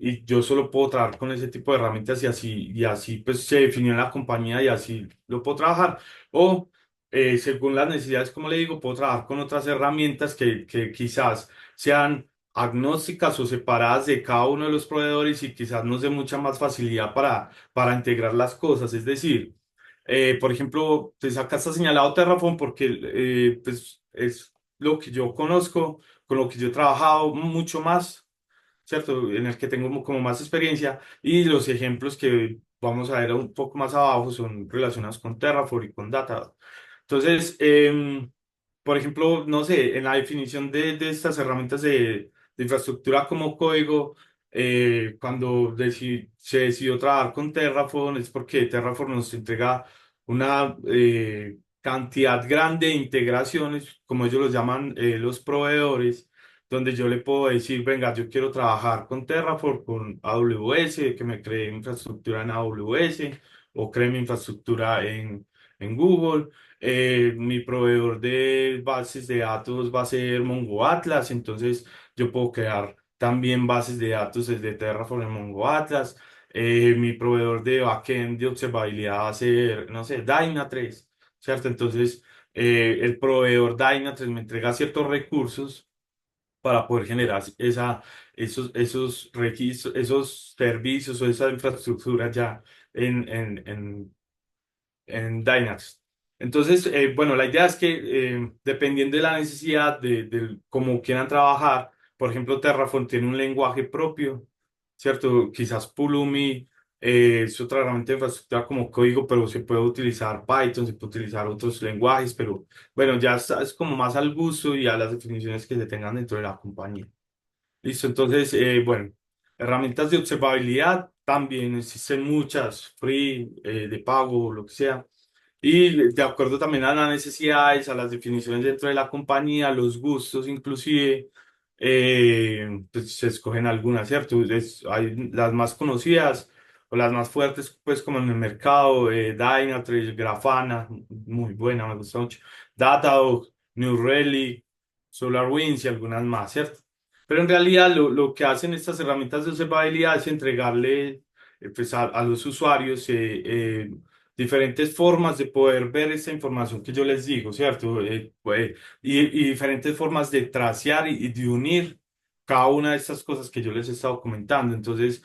y yo solo puedo trabajar con ese tipo de herramientas y así pues se definió en la compañía y así lo puedo trabajar. O según las necesidades, como le digo, puedo trabajar con otras herramientas que quizás sean agnósticas o separadas de cada uno de los proveedores y quizás nos dé mucha más facilidad para integrar las cosas. Es decir, por ejemplo, pues acá está señalado Terraform porque pues es lo que yo conozco, con lo que yo he trabajado mucho más, ¿cierto? En el que tengo como más experiencia y los ejemplos que vamos a ver un poco más abajo son relacionados con Terraform y con Data. Entonces, por ejemplo, no sé, en la definición de estas herramientas de infraestructura como código, cuando se decidió trabajar con Terraform es porque Terraform nos entrega una cantidad grande de integraciones, como ellos los llaman los proveedores, donde yo le puedo decir, venga, yo quiero trabajar con Terraform, con AWS, que me cree infraestructura en AWS o cree mi infraestructura en Google. Mi proveedor de bases de datos va a ser Mongo Atlas, entonces yo puedo crear también bases de datos desde Terraform en Mongo Atlas. Mi proveedor de backend de observabilidad va a ser, no sé, Dynatrace, ¿cierto? Entonces, el proveedor Dynatrace me entrega ciertos recursos para poder generar esos registros, esos servicios o esa infraestructura ya en Dynax. Entonces, bueno, la idea es que dependiendo de la necesidad de cómo quieran trabajar, por ejemplo, Terraform tiene un lenguaje propio, ¿cierto? Quizás Pulumi es otra herramienta de infraestructura como código, pero se puede utilizar Python, se puede utilizar otros lenguajes, pero bueno, es como más al gusto y a las definiciones que se tengan dentro de la compañía. Listo, entonces, bueno, herramientas de observabilidad también existen muchas, free, de pago, lo que sea. Y de acuerdo también a las necesidades, a las definiciones dentro de la compañía, los gustos inclusive, pues se escogen algunas, ¿cierto? Hay las más conocidas o las más fuertes, pues como en el mercado, Dynatrace, Grafana, muy buena, me gusta mucho, Datadog, New Relic, SolarWinds y algunas más, ¿cierto? Pero en realidad lo que hacen estas herramientas de observabilidad es entregarle pues a los usuarios diferentes formas de poder ver esa información que yo les digo, ¿cierto? Y diferentes formas de tracear y de unir cada una de estas cosas que yo les he estado comentando. Entonces,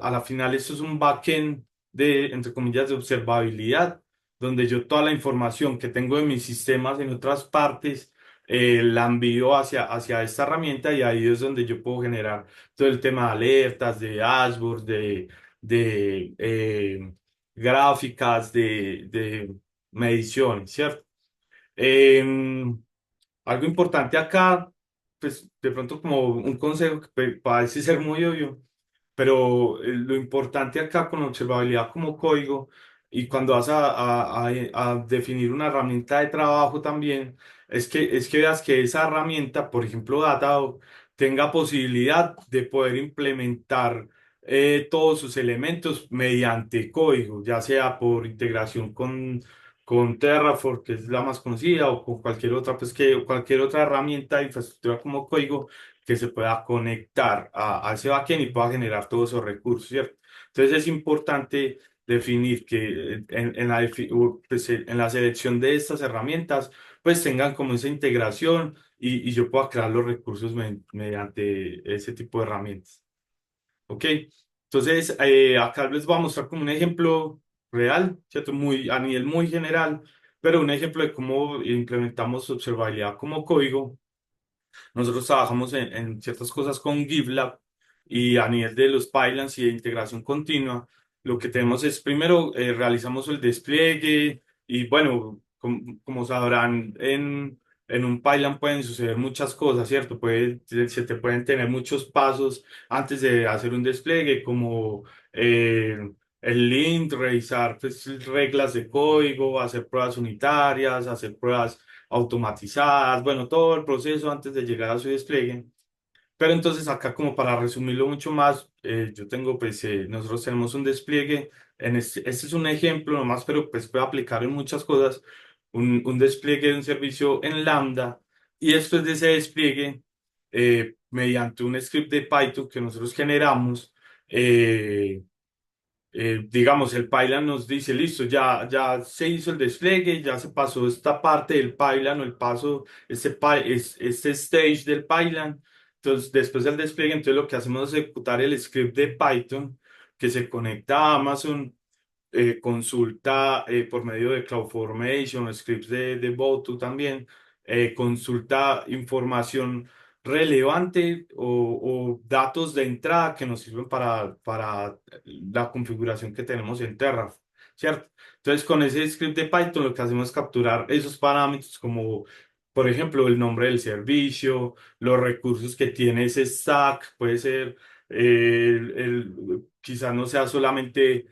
a la final esto es un backend de, entre comillas, de observabilidad, donde yo toda la información que tengo de mis sistemas en otras partes, la envío hacia esta herramienta y ahí es donde yo puedo generar todo el tema de alertas, de dashboards, de gráficas, de mediciones, ¿cierto? Em, Algo importante acá, pues de pronto como un consejo que parece ser muy obvio, pero lo importante acá con observabilidad como código y cuando vas a definir una herramienta de trabajo también, es que veas que esa herramienta, por ejemplo, Datadog, tenga posibilidad de poder implementar todos sus elementos mediante código, ya sea por integración con Terraform, que es la más conocida, o con cualquier otra, pues que cualquier otra herramienta de infraestructura como código que se pueda conectar a ese backend y pueda generar todos esos recursos, ¿cierto? Entonces es importante definir que pues, en la selección de estas herramientas, pues tengan como esa integración y yo pueda crear los recursos mediante ese tipo de herramientas. ¿Ok? Entonces, acá les voy a mostrar como un ejemplo real, ¿cierto? Muy, a nivel muy general, pero un ejemplo de cómo implementamos observabilidad como código. Nosotros trabajamos en ciertas cosas con GitLab y a nivel de los pipelines y de integración continua, lo que tenemos es primero realizamos el despliegue y bueno, como sabrán, en un pipeline pueden suceder muchas cosas, ¿cierto? Se te pueden tener muchos pasos antes de hacer un despliegue, como el lint, revisar pues, reglas de código, hacer pruebas unitarias, hacer pruebas automatizadas, bueno, todo el proceso antes de llegar a su despliegue. Pero entonces acá como para resumirlo mucho más, yo tengo pues, nosotros tenemos un despliegue, este es un ejemplo nomás, pero pues puede aplicar en muchas cosas, un despliegue de un servicio en Lambda y después de ese despliegue, mediante un script de Python que nosotros generamos, digamos, el pipeline nos dice, listo, ya se hizo el despliegue, ya se pasó esta parte del pipeline o el paso, este stage del pipeline. Entonces, después del despliegue, entonces lo que hacemos es ejecutar el script de Python que se conecta a Amazon, consulta por medio de CloudFormation, scripts de Boto también, consulta información relevante o datos de entrada que nos sirven para la configuración que tenemos en Terraform, ¿cierto? Entonces, con ese script de Python lo que hacemos es capturar esos parámetros como, por ejemplo, el nombre del servicio, los recursos que tiene ese stack, puede ser, quizás no sea solamente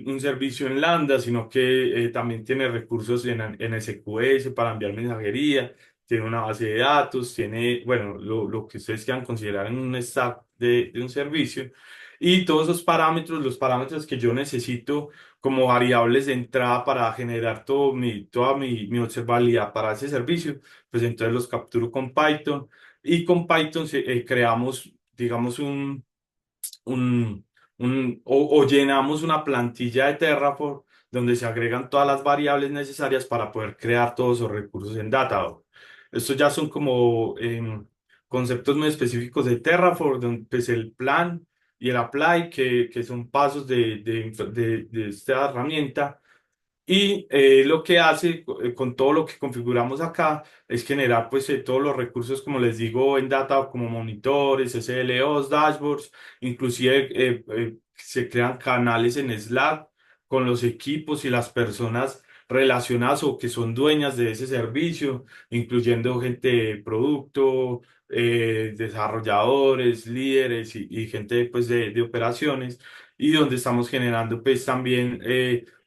un servicio en Lambda, sino que también tiene recursos en SQS para enviar mensajería, tiene una base de datos, tiene, bueno, lo que ustedes quieran considerar en un stack de un servicio. Y todos esos parámetros, los parámetros que yo necesito como variables de entrada para generar toda mi observabilidad para ese servicio, pues entonces los capturo con Python y con Python creamos, digamos, un, o llenamos una plantilla de Terraform donde se agregan todas las variables necesarias para poder crear todos esos recursos en Datadog. Estos ya son como conceptos muy específicos de Terraform, donde pues el plan y el apply, que son pasos de esta herramienta y lo que hace con todo lo que configuramos acá es generar pues todos los recursos, como les digo, en data como monitores, SLOs, dashboards, inclusive se crean canales en Slack con los equipos y las personas relacionadas o que son dueñas de ese servicio, incluyendo gente de producto, desarrolladores, líderes y gente pues de operaciones y donde estamos generando pues también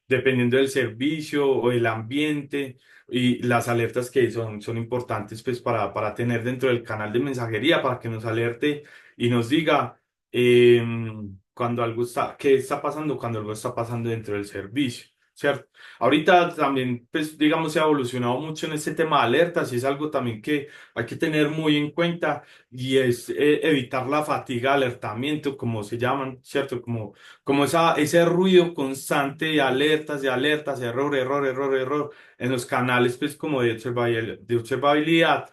dependiendo del servicio o el ambiente y las alertas que son importantes pues para tener dentro del canal de mensajería para que nos alerte y nos diga cuando algo está, qué está pasando cuando algo está pasando dentro del servicio, ¿cierto? Ahorita también, pues, digamos, se ha evolucionado mucho en este tema de alertas y es algo también que hay que tener muy en cuenta y es evitar la fatiga de alertamiento, como se llaman, ¿cierto? Como ese ruido constante de alertas, error, error, error, error, en los canales, pues, como de observabilidad.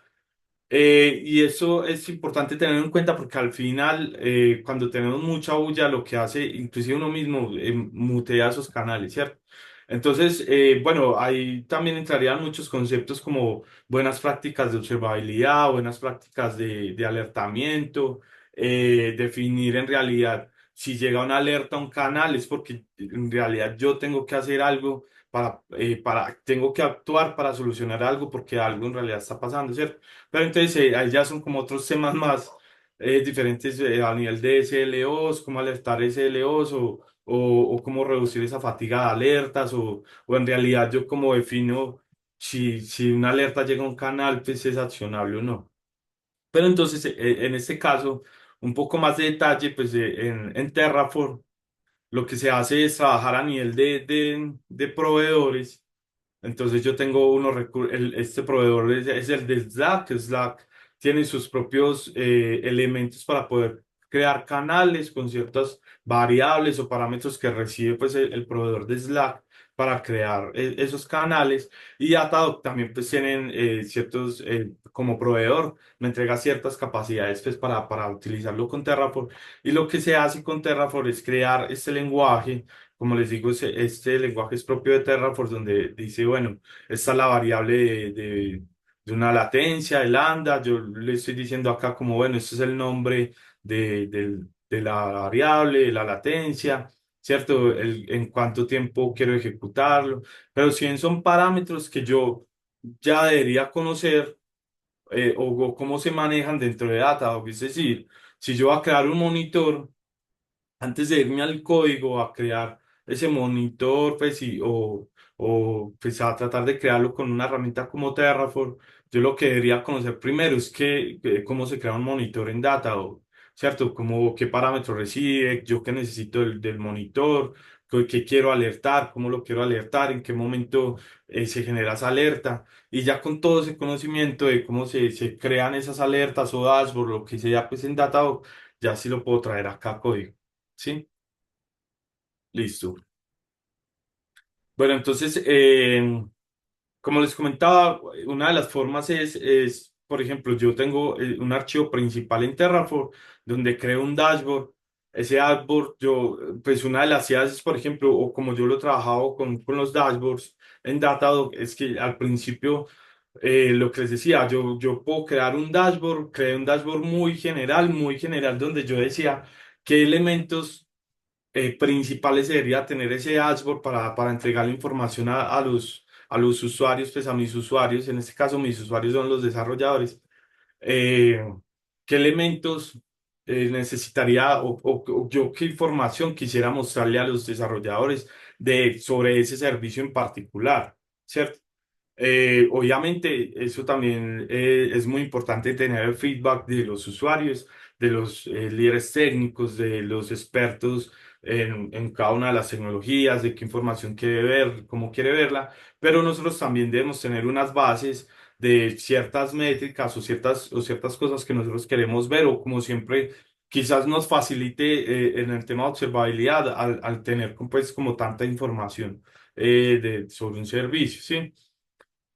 Y eso es importante tener en cuenta porque al final, cuando tenemos mucha bulla, lo que hace, inclusive uno mismo, mutea esos canales, ¿cierto? Entonces, bueno, ahí también entrarían muchos conceptos como buenas prácticas de observabilidad, buenas prácticas de alertamiento, definir en realidad si llega una alerta a un canal es porque en realidad yo tengo que hacer algo tengo que actuar para solucionar algo porque algo en realidad está pasando, ¿cierto? Pero entonces ahí ya son como otros temas más diferentes a nivel de SLOs, cómo alertar SLOs o cómo reducir esa fatiga de alertas o en realidad yo cómo defino si una alerta llega a un canal, pues es accionable o no. Pero entonces en este caso, un poco más de detalle, pues en Terraform lo que se hace es trabajar a nivel de proveedores. Entonces yo tengo este proveedor es el de Slack. Slack tiene sus propios elementos para poder crear canales con ciertas variables o parámetros que recibe pues el proveedor de Slack para crear esos canales. Y Datadog también pues tienen ciertos, como proveedor, me entrega ciertas capacidades pues para utilizarlo con Terraform. Y lo que se hace con Terraform es crear este lenguaje como les digo, este lenguaje es propio de Terraform, donde dice, bueno, esta es la variable de una latencia, el lambda. Yo le estoy diciendo acá como, bueno, este es el nombre de la variable, de la latencia, ¿cierto? En cuánto tiempo quiero ejecutarlo. Pero si bien son parámetros que yo ya debería conocer o cómo se manejan dentro de Datadog. Es decir, si yo voy a crear un monitor, antes de irme al código a crear ese monitor, pues, o pues a tratar de crearlo con una herramienta como Terraform, yo lo que debería conocer primero es cómo se crea un monitor en Datadog, ¿cierto? Qué parámetros recibe, yo qué necesito del monitor, qué quiero alertar, cómo lo quiero alertar, en qué momento se genera esa alerta. Y ya con todo ese conocimiento de cómo se crean esas alertas o dashboard, lo que sea, pues en Datadog, ya sí lo puedo traer acá a código. ¿Sí? Listo. Bueno, entonces, como les comentaba, una de las formas por ejemplo, yo tengo un archivo principal en Terraform donde creo un dashboard. Ese dashboard, pues una de las ideas es, por ejemplo, o como yo lo he trabajado con los dashboards en Datadog, es que al principio, lo que les decía, yo puedo crear un dashboard, creé un dashboard muy general, donde yo decía qué elementos principales debería tener ese dashboard para entregar la información a los usuarios, pues a mis usuarios, en este caso mis usuarios son los desarrolladores. eh, ¿Qué elementos necesitaría o yo qué información quisiera mostrarle a los desarrolladores sobre ese servicio en particular, ¿cierto? Obviamente, eso también es muy importante tener el feedback de los usuarios, de los líderes técnicos, de los expertos en cada una de las tecnologías, de qué información quiere ver, cómo quiere verla, pero nosotros también debemos tener unas bases de ciertas métricas o ciertas cosas que nosotros queremos ver o como siempre quizás nos facilite en el tema de observabilidad al tener pues como tanta información sobre un servicio, ¿sí?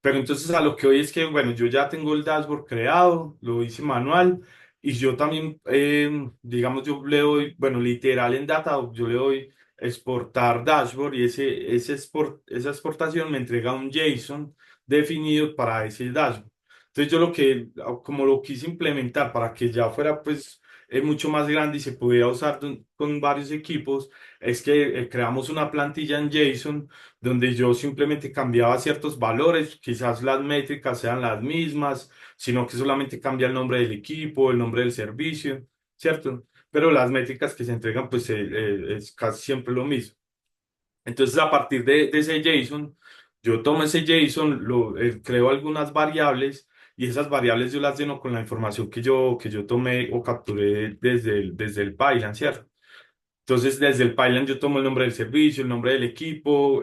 Pero entonces a lo que hoy es que, bueno, yo ya tengo el dashboard creado, lo hice manual y yo también, digamos, yo le doy, bueno, literal en Datadog, yo le doy exportar dashboard y esa exportación me entrega un JSON definido para ese dashboard. Entonces yo como lo quise implementar para que ya fuera pues mucho más grande y se pudiera usar con varios equipos, es que creamos una plantilla en JSON donde yo simplemente cambiaba ciertos valores, quizás las métricas sean las mismas, sino que solamente cambia el nombre del equipo, el nombre del servicio, ¿cierto? Pero las métricas que se entregan, pues es casi siempre lo mismo. Entonces, a partir de ese JSON, yo tomo ese JSON, creo algunas variables y esas variables yo las lleno con la información que yo tomé o capturé desde el Python, ¿cierto? Entonces, desde el pipeline yo tomo el nombre del servicio, el nombre del equipo,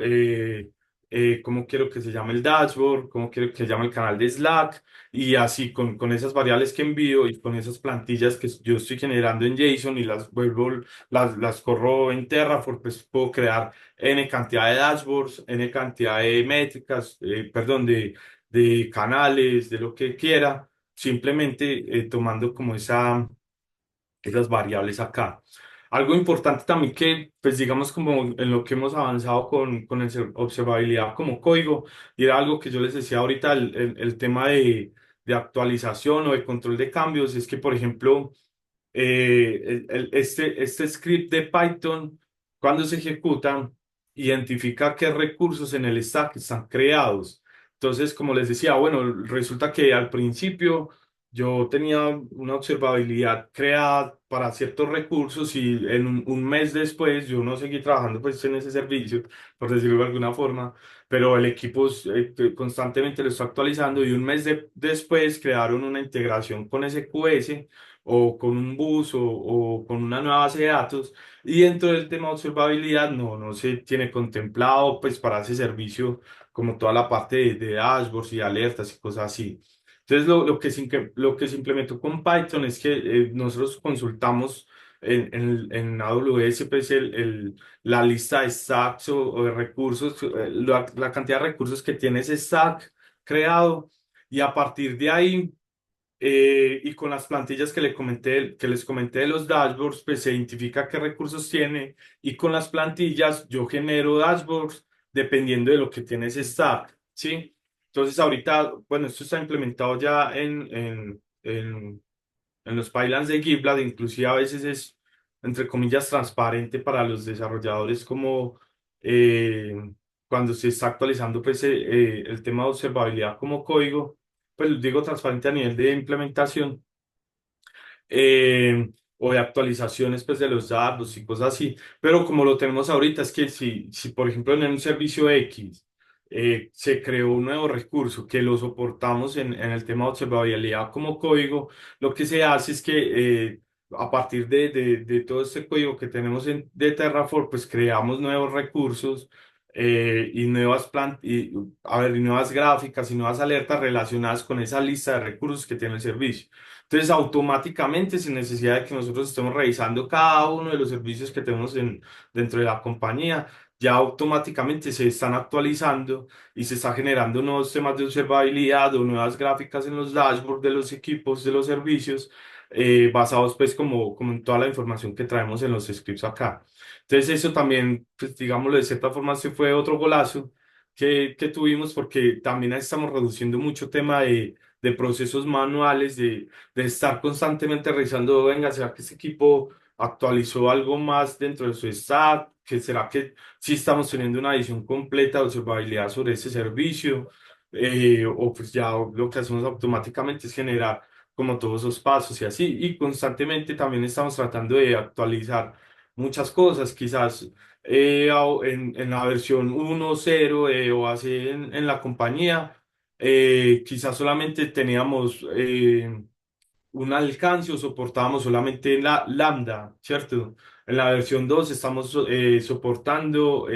cómo quiero que se llame el dashboard, cómo quiero que se llame el canal de Slack, y así con esas variables que envío y con esas plantillas que yo estoy generando en JSON y las corro en Terraform, pues puedo crear N cantidad de dashboards, N cantidad de métricas, perdón, de canales, de lo que quiera, simplemente tomando como esas variables acá. Algo importante también que, pues digamos como en lo que hemos avanzado con el observabilidad como código, y era algo que yo les decía ahorita, el tema de actualización o de control de cambios, es que, por ejemplo, este script de Python, cuando se ejecuta, identifica qué recursos en el stack están creados. Entonces, como les decía, bueno, resulta que al principio yo tenía una observabilidad creada para ciertos recursos y en un mes después yo no seguí trabajando pues en ese servicio, por decirlo de alguna forma, pero el equipo que constantemente lo está actualizando y un mes después crearon una integración con SQS o con un bus o con una nueva base de datos. Y dentro del tema de observabilidad no se tiene contemplado pues para ese servicio como toda la parte de dashboards y alertas y cosas así. Entonces lo que se implementó con Python es que nosotros consultamos en AWS pues la lista de stacks o de recursos, la cantidad de recursos que tiene ese stack creado, y a partir de ahí y con las plantillas que les comenté de los dashboards, pues se identifica qué recursos tiene, y con las plantillas yo genero dashboards dependiendo de lo que tiene ese stack, ¿sí? Entonces ahorita, bueno, esto está implementado ya en los pipelines de GitLab, inclusive a veces es, entre comillas, transparente para los desarrolladores como eh, cuando se está actualizando pues, el tema de observabilidad como código, pues digo transparente a nivel de implementación, o de actualizaciones pues, de los datos y cosas así. Pero como lo tenemos ahorita, es que si por ejemplo en un servicio X se creó un nuevo recurso que lo soportamos en el tema de observabilidad como código, lo que se hace es que a partir de todo este código que tenemos de Terraform, pues creamos nuevos recursos. Y nuevas gráficas y nuevas alertas relacionadas con esa lista de recursos que tiene el servicio. Entonces, automáticamente, sin necesidad de que nosotros estemos revisando cada uno de los servicios que tenemos dentro de la compañía, ya automáticamente se están actualizando y se está generando nuevos temas de observabilidad o nuevas gráficas en los dashboards de los equipos, de los servicios, basados pues como en toda la información que traemos en los scripts acá. Entonces, eso también, pues digámoslo de cierta forma, se fue otro golazo que tuvimos, porque también estamos reduciendo mucho tema de procesos manuales, de estar constantemente revisando, venga, ¿será que este equipo actualizó algo más dentro de su stack? ¿Que será que sí estamos teniendo una visión completa de observabilidad sobre ese servicio? O pues ya lo que hacemos automáticamente es generar como todos esos pasos y así, y constantemente también estamos tratando de actualizar muchas cosas, quizás en la versión 1.0 o así en la compañía, quizás solamente teníamos un alcance o soportábamos solamente la lambda, ¿cierto? En la versión 2 estamos soportando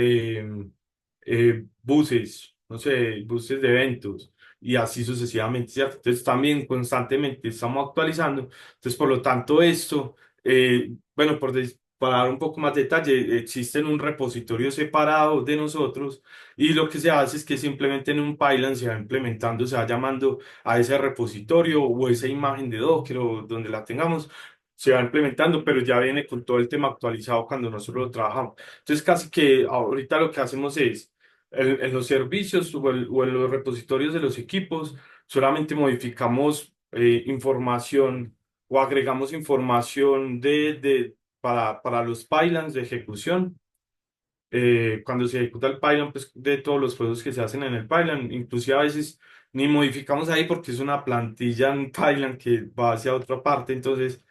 buses, no sé, buses de eventos y así sucesivamente, ¿cierto? Entonces también constantemente estamos actualizando. Entonces, por lo tanto, esto, bueno, para dar un poco más detalle, existe en un repositorio separado de nosotros, y lo que se hace es que simplemente en un pipeline se va implementando, se va llamando a ese repositorio o esa imagen de Docker o donde la tengamos, se va implementando, pero ya viene con todo el tema actualizado cuando nosotros lo trabajamos. Entonces, casi que ahorita lo que hacemos es, en los servicios o en los repositorios de los equipos, solamente modificamos información o agregamos información para los pipelines de ejecución. Cuando se ejecuta el pipeline, pues de todos los procesos que se hacen en el pipeline, inclusive a veces ni modificamos ahí porque es una plantilla en Python que va hacia otra parte. Entonces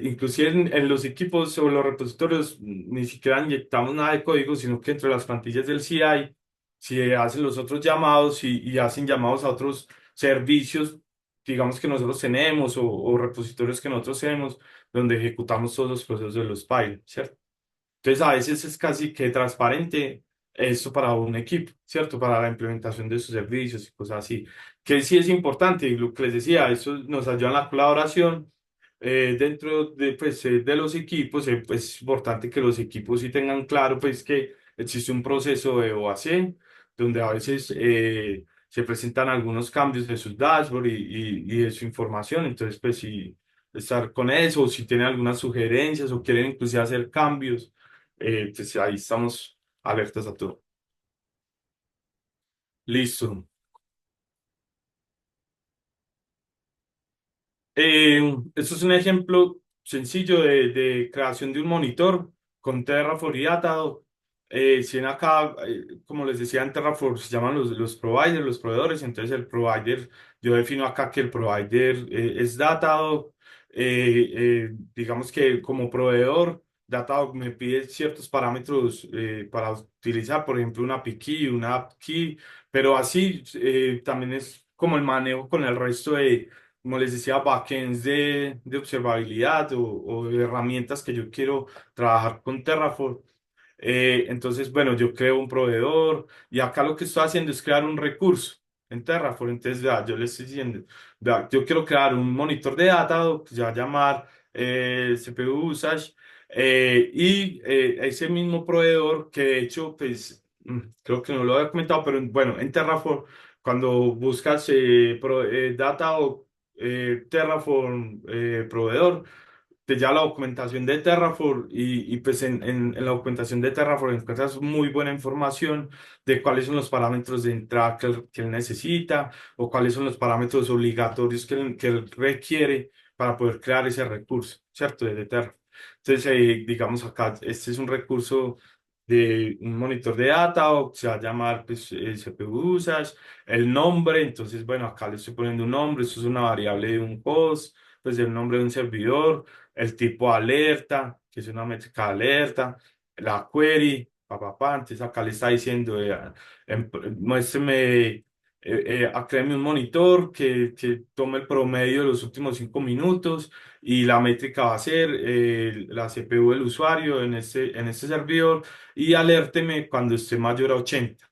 inclusive en los equipos o los repositorios ni siquiera inyectamos nada de código, sino que entre las plantillas del CI se hacen los otros llamados y hacen llamados a otros servicios, digamos, que nosotros tenemos o repositorios que nosotros tenemos, donde ejecutamos todos los procesos de los pipelines, ¿cierto? Entonces, a veces es casi que transparente esto para un equipo, ¿cierto? Para la implementación de sus servicios y cosas así. Que sí es importante, y lo que les decía, eso nos ayuda en la colaboración. Dentro de, pues, de los equipos, pues, es importante que los equipos sí tengan claro pues, que existe un proceso de OAC, donde a veces se presentan algunos cambios de sus dashboard y de su información. Entonces, pues, sí, estar con eso, o si tienen algunas sugerencias o quieren inclusive hacer cambios pues ahí estamos alertas a todo. Listo. Esto es un ejemplo sencillo de creación de un monitor con Terraform y Datadog. Si ven acá, como les decía en Terraform, se llaman los providers, los proveedores. Entonces, el provider, yo defino acá que el provider es Datadog. Digamos que como proveedor, Datadog me pide ciertos parámetros para utilizar, por ejemplo, una API key, una app key, pero así también es como el manejo con el resto de como les decía, backends de observabilidad o de herramientas que yo quiero trabajar con Terraform. Entonces, bueno, yo creo un proveedor y acá lo que estoy haciendo es crear un recurso en Terraform. Entonces, vea, yo le estoy diciendo, vea, yo quiero crear un monitor de data que se va a llamar CPU usage ese mismo proveedor que de hecho, pues, creo que no lo había comentado, pero bueno, en Terraform, cuando buscas data o Terraform proveedor, te lleva la documentación de Terraform pues en la documentación de Terraform encuentras muy buena información de cuáles son los parámetros de entrada que él necesita o cuáles son los parámetros obligatorios que él requiere para poder crear ese recurso, ¿cierto? De Terraform. Entonces, digamos acá, este es un recurso de un monitor de data o se va a llamar pues, CPU usage, el nombre, entonces, bueno, acá le estoy poniendo un nombre, eso es una variable de un host, pues el nombre de un servidor, el tipo alerta, que es una métrica de alerta, la query, entonces acá le está diciendo, muéstreme, créeme un monitor que tome el promedio de los últimos 5 minutos y la métrica va a ser la CPU del usuario en este servidor y alérteme cuando esté mayor a 80.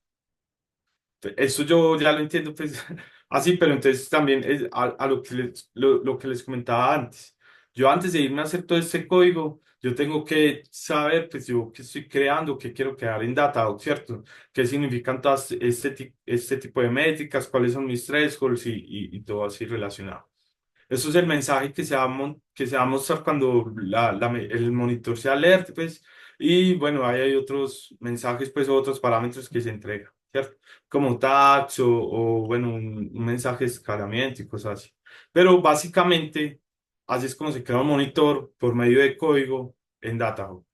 Eso yo ya lo entiendo, pues, así, pero entonces también es a lo que les comentaba antes. Yo antes de irme a hacer todo este código, yo tengo que saber, pues, yo qué estoy creando, qué quiero crear en Datadog, ¿cierto? ¿Qué significan todas este tipo de métricas? ¿Cuáles son mis thresholds y todo así relacionado? Eso es el mensaje que se va a mostrar cuando el monitor se alerte, pues. Y bueno, ahí hay otros mensajes, pues, otros parámetros que se entregan, ¿cierto? Como tags bueno, un mensaje de escalamiento y cosas así. Pero básicamente, así es como se crea un monitor por medio de código en Datahub.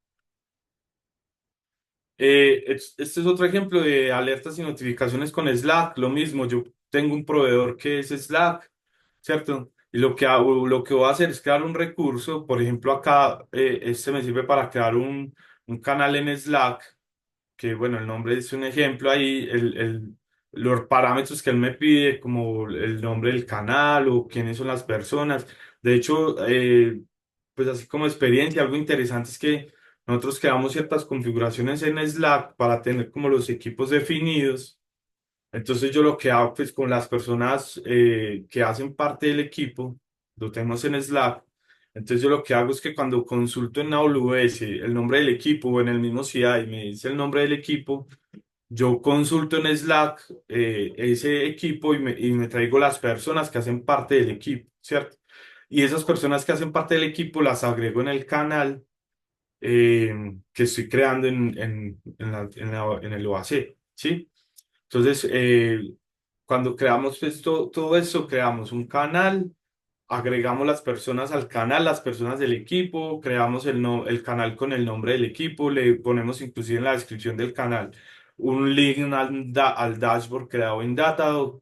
Este es otro ejemplo de alertas y notificaciones con Slack. Lo mismo, yo tengo un proveedor que es Slack, ¿cierto? Y lo que voy a hacer es crear un recurso. Por ejemplo, acá este me sirve para crear un canal en Slack que bueno, el nombre es un ejemplo ahí, los parámetros que él me pide, como el nombre del canal o quiénes son las personas. De hecho, pues así como experiencia, algo interesante es que nosotros creamos ciertas configuraciones en Slack para tener como los equipos definidos. Entonces yo lo que hago pues con las personas que hacen parte del equipo, lo tenemos en Slack. Entonces yo lo que hago es que cuando consulto en AWS el nombre del equipo o en el mismo CI y me dice el nombre del equipo, yo consulto en Slack ese equipo y me traigo las personas que hacen parte del equipo, ¿cierto? Y esas personas que hacen parte del equipo las agrego en el canal que estoy creando en el OAC, ¿sí? Entonces, cuando creamos todo eso, creamos un canal, agregamos las personas al canal, las personas del equipo, creamos el canal con el nombre del equipo, le ponemos inclusive en la descripción del canal un link al dashboard creado en Datadog.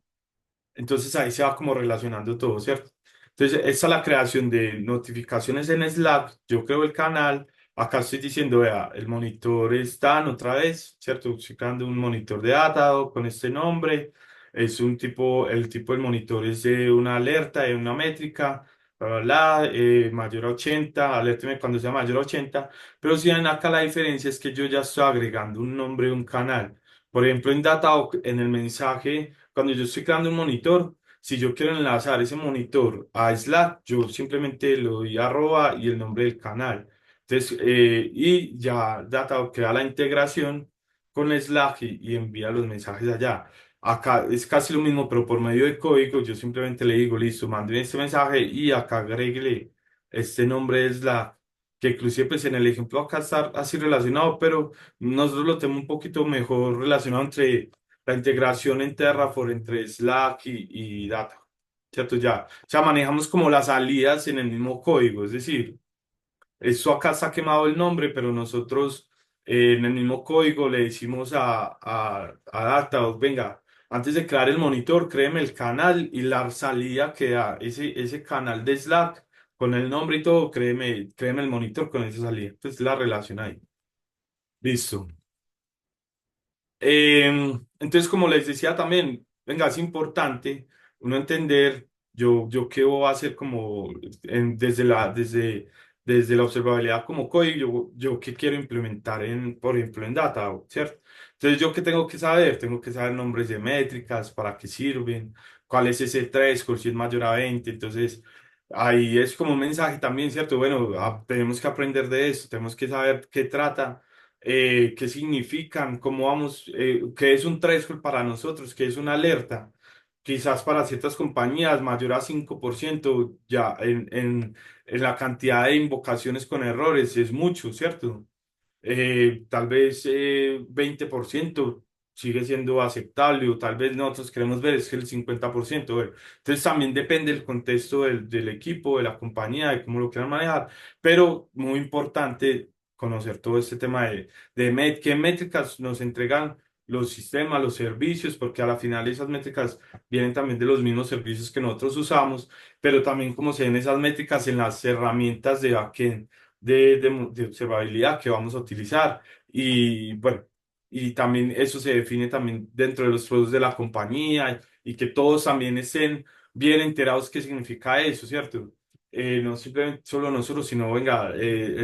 Entonces ahí se va como relacionando todo, ¿cierto? Entonces, esta es la creación de notificaciones en Slack. Yo creo el canal. Acá estoy diciendo, vea, el monitor está otra vez, ¿cierto? Estoy creando un monitor de Datadog con este nombre. Es el tipo del monitor es de una alerta, de una métrica. bla, bla, bla, mayor a 80, alérteme cuando sea mayor a 80, pero si ven acá la diferencia es que yo ya estoy agregando un nombre de un canal. Por ejemplo, en Datahawk, en el mensaje, cuando yo estoy creando un monitor, si yo quiero enlazar ese monitor a Slack, yo simplemente le doy arroba y el nombre del canal. Entonces, y ya Datahawk crea la integración con Slack y envía los mensajes allá. Acá es casi lo mismo, pero por medio de código, yo simplemente le digo, listo, manden este mensaje y acá agréguele este nombre de Slack, que inclusive pues en el ejemplo acá está así relacionado, pero nosotros lo tenemos un poquito mejor relacionado entre la integración en Terraform, entre Slack y Data, ¿cierto? Ya, o sea, manejamos como las salidas en el mismo código, es decir, eso acá está quemado el nombre, pero nosotros en el mismo código le decimos a Data, venga, antes de crear el monitor, créeme el canal y la salida que da ese canal de Slack con el nombre y todo, créeme el monitor con esa salida. Entonces la relación ahí. Listo. Entonces, como les decía también, venga, es importante uno entender yo qué voy a hacer como desde la observabilidad como código, yo qué quiero implementar por ejemplo, en Data, ¿cierto? Entonces, yo qué tengo que saber, tengo que saber nombres de métricas, para qué sirven, cuál es ese threshold, si es mayor a 20, entonces ahí es como un mensaje también, ¿cierto? Bueno, tenemos que aprender de eso, tenemos que saber qué trata qué significan, cómo vamos, qué es un threshold para nosotros, qué es una alerta. Quizás para ciertas compañías mayor a 5% ya en la cantidad de invocaciones con errores es mucho, ¿cierto? Tal vez 20% sigue siendo aceptable o tal vez nosotros queremos ver es que el 50%. Bueno, entonces también depende del contexto del equipo, de la compañía, de cómo lo quieran manejar, pero muy importante conocer todo este tema qué métricas nos entregan los sistemas, los servicios, porque a la final esas métricas vienen también de los mismos servicios que nosotros usamos, pero también cómo se ven esas métricas en las herramientas de backend de observabilidad que vamos a utilizar. Y bueno, y también eso se define también dentro de los productos de la compañía y que todos también estén bien enterados qué significa eso, ¿cierto? No simplemente solo nosotros, sino venga,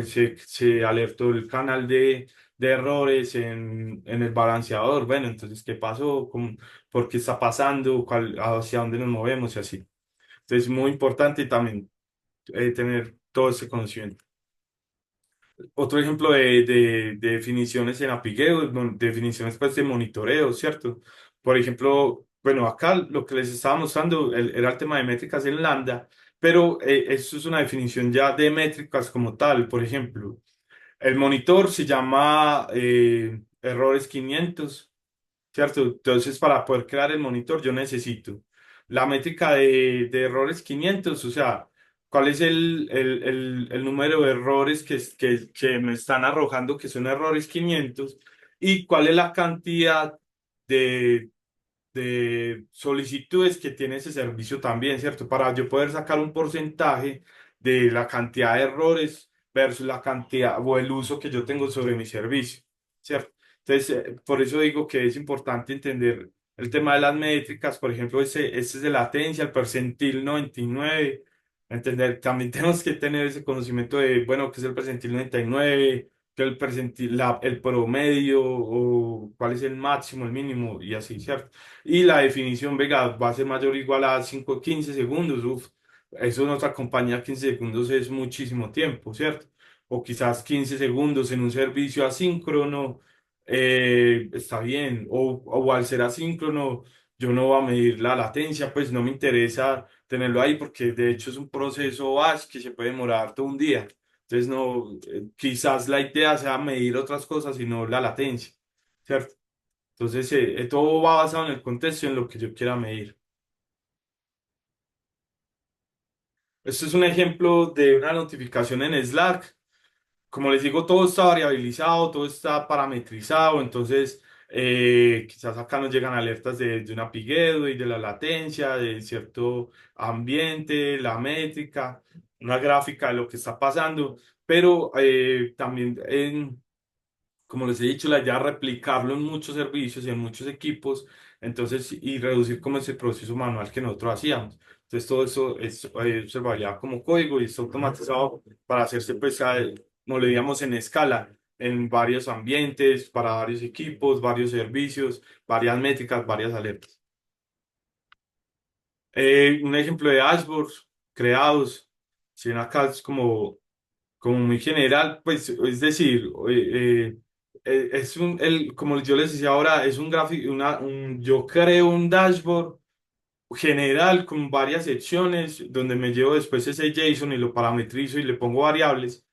se alertó el canal de errores en el balanceador. Bueno, entonces, ¿qué pasó? ¿Por qué está pasando? ¿Hacia dónde nos movemos? Y así. Entonces, muy importante también tener todo ese conocimiento. Otro ejemplo de definiciones en Apigeo, definiciones pues de monitoreo, ¿cierto? Por ejemplo, bueno, acá lo que les estaba mostrando era el tema de métricas en Lambda, pero eso es una definición ya de métricas como tal. Por ejemplo, el monitor se llama errores 500. ¿Cierto? Entonces, para poder crear el monitor, yo necesito la métrica de errores 500, o sea, cuál es el número de errores que me están arrojando que son errores 500 y cuál es la cantidad de, de solicitudes que tiene ese servicio también, ¿cierto? Para yo poder sacar un porcentaje de la cantidad de errores versus la cantidad o el uso que yo tengo sobre mi servicio, ¿cierto? Entonces, por eso digo que es importante entender el tema de las métricas, por ejemplo, ese es de latencia, el percentil 99, entender, también tenemos que tener ese conocimiento de, bueno, qué es el percentil 99, qué es el percentil, el promedio, o cuál es el máximo, el mínimo, y así, ¿cierto? Y la definición, venga, va a ser mayor o igual a 5 15 segundos. Uf, eso en otra compañía 15 segundos es muchísimo tiempo, ¿cierto? O quizás 15 segundos en un servicio asíncrono está bien. O al ser asíncrono, yo no voy a medir la latencia, pues no me interesa tenerlo ahí porque de hecho es un proceso batch que se puede demorar todo un día. Entonces, no, quizás la idea sea medir otras cosas y no la latencia, ¿cierto? Entonces, todo va basado en el contexto y en lo que yo quiera medir. Esto es un ejemplo de una notificación en Slack. Como les digo, todo está variabilizado, todo está parametrizado, entonces quizás acá nos llegan alertas de una piguedo y de la latencia, de cierto ambiente, la métrica, una gráfica de lo que está pasando, pero también como les he dicho, la idea es replicarlo en muchos servicios y en muchos equipos Entonces, y reducir como ese proceso manual que nosotros hacíamos. Entonces, todo eso es observabilidad como código y está automatizado para hacerse, pues, como le digamos, en escala, en varios ambientes, para varios equipos, varios servicios, varias métricas, varias alertas. Un ejemplo de dashboards creados, si en acá es como muy general, pues, es decir, como yo les decía ahora, es un gráfico, yo creo un dashboard general con varias secciones donde me llevo después ese JSON y lo parametrizo y le pongo variables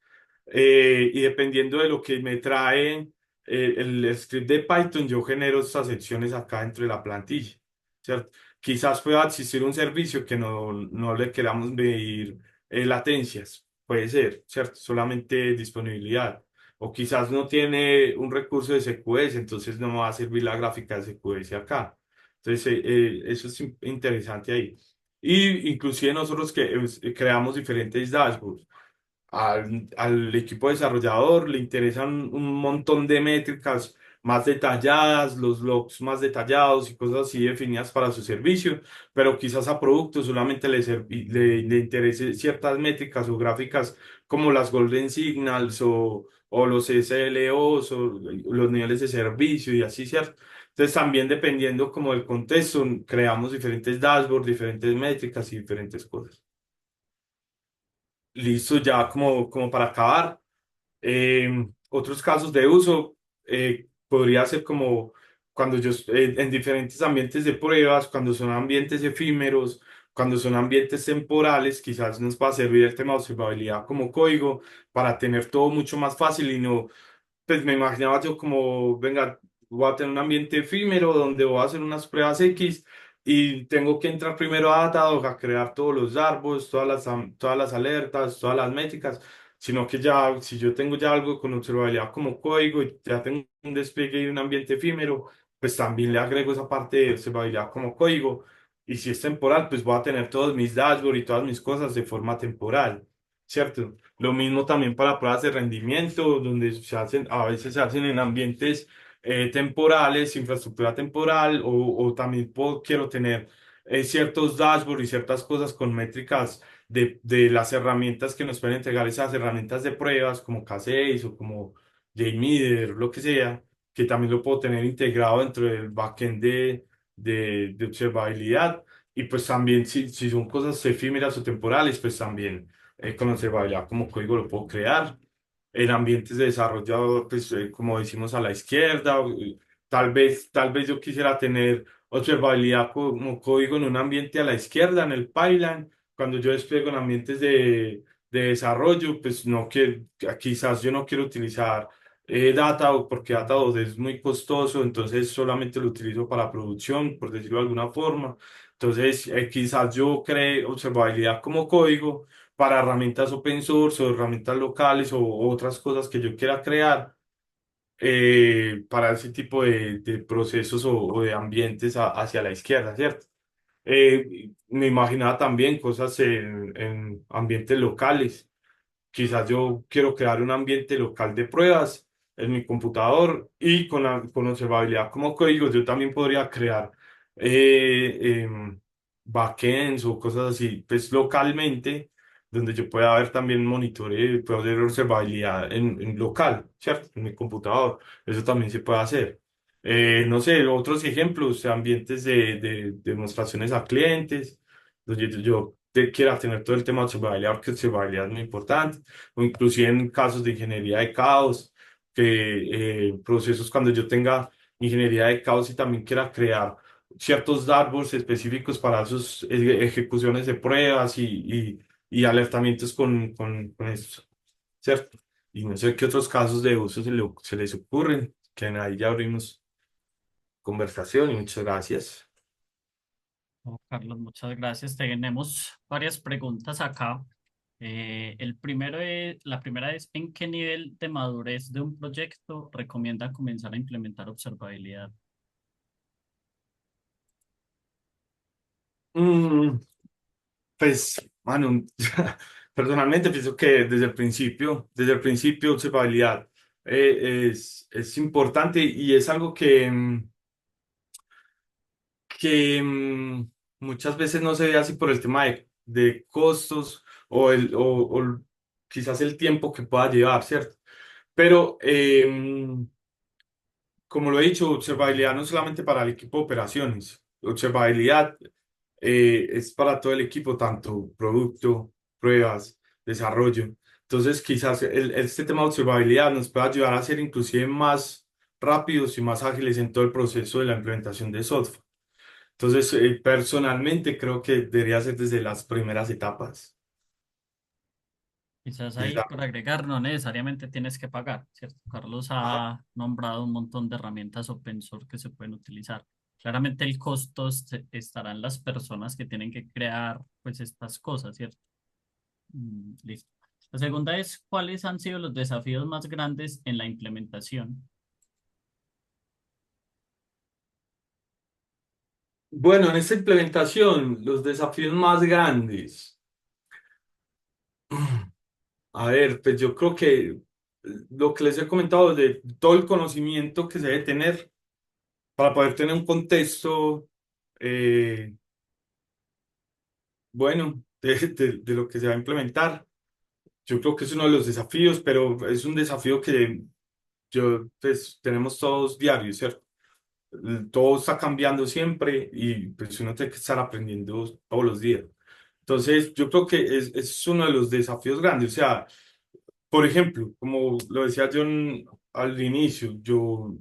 y dependiendo de lo que me trae el script de Python, yo genero estas secciones acá dentro de la plantilla, ¿cierto? Quizás pueda existir un servicio que no le queramos medir latencias, puede ser, ¿cierto? Solamente disponibilidad. O quizás no tiene un recurso de SQS, entonces no me va a servir la gráfica de SQS acá. Entonces, eso es interesante ahí. Y inclusive nosotros que creamos diferentes dashboards al equipo desarrollador le interesan un montón de métricas más detalladas, los logs más detallados y cosas así definidas para su servicio, pero quizás a producto solamente le interese ciertas métricas o gráficas como las Golden Signals o los SLOs o los niveles de servicio y así, ¿cierto? Entonces también dependiendo como del contexto, creamos diferentes dashboards, diferentes métricas y diferentes cosas. Listo, ya como para acabar. Otros casos de uso podría ser como cuando en diferentes ambientes de pruebas, cuando son ambientes efímeros, cuando son ambientes temporales, quizás nos va a servir el tema de observabilidad como código para tener todo mucho más fácil y no pues me imaginaba yo como, venga, voy a tener un ambiente efímero donde voy a hacer unas pruebas X y tengo que entrar primero a Datadog a crear todos los árboles, todas las alertas, todas las métricas, sino que ya, si yo tengo ya algo con observabilidad como código y ya tengo un despliegue y un ambiente efímero, pues también le agrego esa parte de observabilidad como código. Y si es temporal, pues voy a tener todos mis dashboards y todas mis cosas de forma temporal, ¿cierto? Lo mismo también para pruebas de rendimiento, donde a veces se hacen en ambientes temporales, infraestructura temporal, o también quiero tener ciertos dashboards y ciertas cosas con métricas de las herramientas que nos pueden entregar esas herramientas de pruebas como K6 o como JMeter, lo que sea, que también lo puedo tener integrado dentro del backend de observabilidad. Y pues también si son cosas efímeras o temporales, pues también con observabilidad como código lo puedo crear. En ambientes de desarrollo, pues como decimos a la izquierda, tal vez yo quisiera tener observabilidad como código en un ambiente a la izquierda, en el pipeline. Cuando yo despliego en ambientes de desarrollo, pues no quiero, quizás yo no quiero utilizar Datadog porque Datadog es muy costoso, entonces solamente lo utilizo para producción, por decirlo de alguna forma. Entonces, quizás yo cree observabilidad como código para herramientas open source o herramientas locales o otras cosas que yo quiera crear para ese tipo de procesos o de ambientes hacia la izquierda, ¿cierto? Me imaginaba también cosas en ambientes locales. Quizás yo quiero crear un ambiente local de pruebas en mi computador y con observabilidad como código yo también podría crear backends o cosas así, pues localmente, donde yo pueda ver también monitoreo, puedo hacer observabilidad en local, ¿cierto? En mi computador. Eso también se puede hacer. No sé, otros ejemplos, ambientes de demostraciones a clientes, donde yo quiera tener todo el tema de observabilidad, porque observabilidad es muy importante o inclusive en casos de ingeniería de caos, que procesos cuando yo tenga ingeniería de caos y también quiera crear ciertos dashboards específicos para sus ejecuciones de pruebas y alertamientos con esto, ¿cierto? Y no sé qué otros casos de uso se les ocurren, que ahí ya abrimos conversación y muchas gracias. Oh, Carlos, muchas gracias. Tenemos varias preguntas acá. La primera es, ¿en qué nivel de madurez de un proyecto recomienda comenzar a implementar observabilidad? Mm, Pues, mano, personalmente pienso que desde el principio, observabilidad es importante y es algo que que muchas veces no se ve así por el tema de costos o quizás el tiempo que pueda llevar, ¿cierto? Pero, como lo he dicho, observabilidad no es solamente para el equipo de operaciones. Observabilidad es para todo el equipo, tanto producto, pruebas, desarrollo. Entonces, quizás este tema de observabilidad nos puede ayudar a ser inclusive más rápidos y más ágiles en todo el proceso de la implementación de software. Entonces, personalmente creo que debería ser desde las primeras etapas. Quizás Desde ahí la- por agregar, no necesariamente tienes que pagar, ¿cierto? Carlos Ajá. ha nombrado un montón de herramientas open source que se pueden utilizar. Claramente el costo estará en las personas que tienen que crear pues estas cosas, ¿cierto? Listo. La segunda es, ¿cuáles han sido los desafíos más grandes en la implementación? Bueno, en esta implementación, los desafíos más grandes. A ver, pues yo creo que lo que les he comentado de todo el conocimiento que se debe tener para poder tener un contexto eh, bueno de lo que se va a implementar. Yo creo que es uno de los desafíos, pero es un desafío que pues, tenemos todos diarios, ¿cierto? Todo está cambiando siempre y pues uno tiene que estar aprendiendo todos los días. Entonces, yo creo que es uno de los desafíos grandes. O sea, por ejemplo, como lo decía John al inicio, yo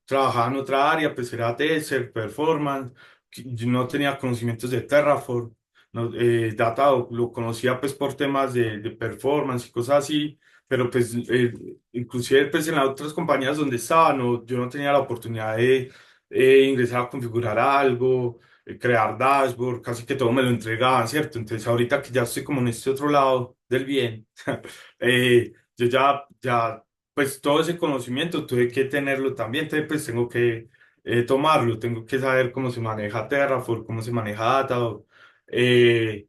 trabajaba en otra área, pues era tester, performance, yo no tenía conocimientos de Terraform, no, Datadog lo conocía pues por temas de performance y cosas así, pero pues inclusive pues en las otras compañías donde estaba, no, yo no tenía la oportunidad de ingresar a configurar algo, crear dashboard, casi que todo me lo entregaban, ¿cierto? Entonces ahorita que ya estoy como en este otro lado del bien. Yo pues todo ese conocimiento tuve que tenerlo también, entonces pues tengo que tomarlo, tengo que saber cómo se maneja Terraform, cómo se maneja Datadog. Eh,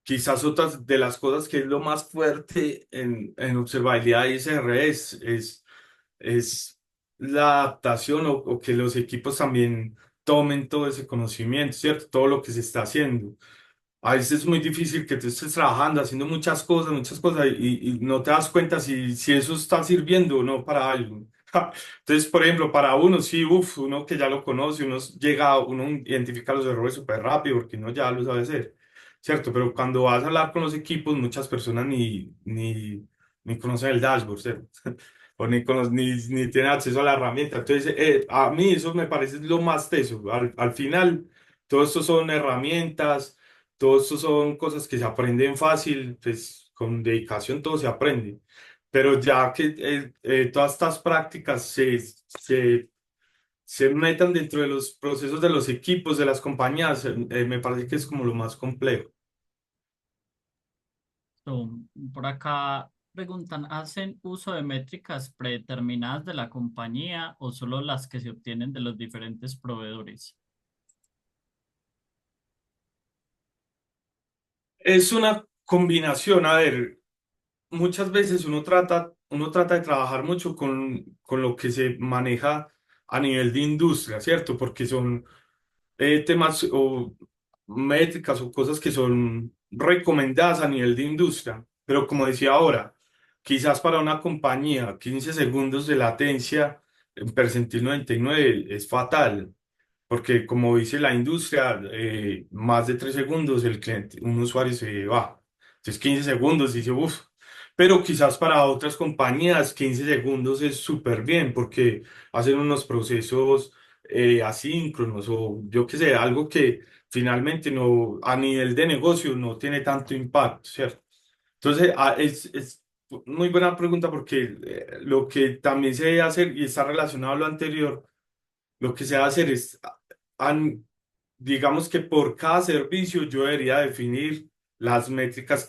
Quizás otras de las cosas que es lo más fuerte en observabilidad y SRE es la adaptación o que los equipos también tomen todo ese conocimiento, ¿cierto? Todo lo que se está haciendo. A veces es muy difícil que tú estés trabajando, haciendo muchas cosas y no te das cuenta si eso está sirviendo o no para algo. Entonces, por ejemplo, para uno, sí, uno que ya lo conoce, uno identifica los errores súper rápido porque uno ya lo sabe hacer, ¿cierto? Pero cuando vas a hablar con los equipos, muchas personas ni conocen el dashboard, ¿cierto? O ni tienen acceso a la herramienta. Entonces, a mí eso me parece lo más teso. Al final, todo esto son herramientas. Todo esto son cosas que se aprenden fácil, pues con dedicación todo se aprende. Pero ya que todas estas prácticas se metan dentro de los procesos de los equipos, de las compañías, me parece que es como lo más complejo. So, por acá preguntan, ¿hacen uso de métricas predeterminadas de la compañía o solo las que se obtienen de los diferentes proveedores? Es una combinación, a ver, muchas veces uno trata de trabajar mucho con lo que se maneja a nivel de industria, ¿cierto? Porque son temas o métricas o cosas que son recomendadas a nivel de industria. Pero como decía ahora, quizás para una compañía 15 segundos de latencia en percentil 99 es fatal, porque como dice la industria, más de 3 segundos el cliente, un usuario se va. Entonces 15 segundos dice, uff. Pero quizás para otras compañías 15 segundos es súper bien porque hacen unos procesos asíncronos o yo qué sé, algo que finalmente no, a nivel de negocio no tiene tanto impacto, ¿cierto? Entonces, es muy buena pregunta porque lo que también se debe hacer y está relacionado a lo anterior, lo que se debe hacer es, digamos que por cada servicio yo debería definir las métricas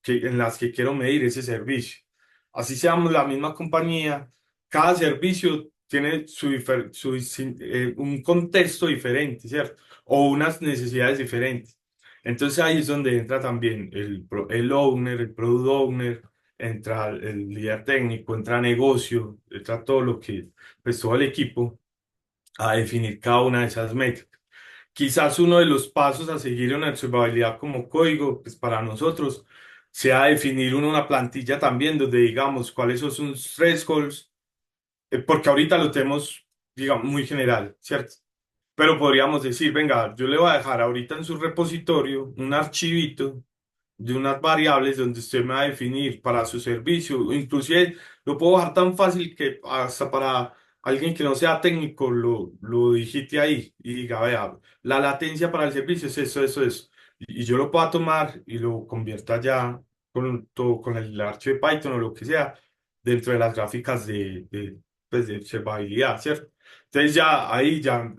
en las que quiero medir ese servicio. Así seamos la misma compañía, cada servicio tiene un contexto diferente, ¿cierto? O unas necesidades diferentes. Entonces ahí es donde entra también el owner, el product owner, entra el líder técnico, entra negocio, entra todo lo que, pues todo el equipo a definir cada una de esas métricas. quizás uno de los pasos a seguir en la observabilidad como código, pues para nosotros, sea definir una plantilla también donde digamos cuáles son sus thresholds, porque ahorita lo tenemos, digamos, muy general, ¿cierto? Pero podríamos decir, venga, yo le voy a dejar ahorita en su repositorio un archivito de unas variables donde usted me va a definir para su servicio. Inclusive lo puedo dejar tan fácil que hasta para alguien que no sea técnico lo digite ahí y diga, vea, la latencia para el servicio es eso, eso, eso. Y yo lo puedo tomar y lo convierta ya con, todo, con el archivo de Python o lo que sea dentro de las gráficas pues de observabilidad, ¿cierto? Entonces ya ahí ya,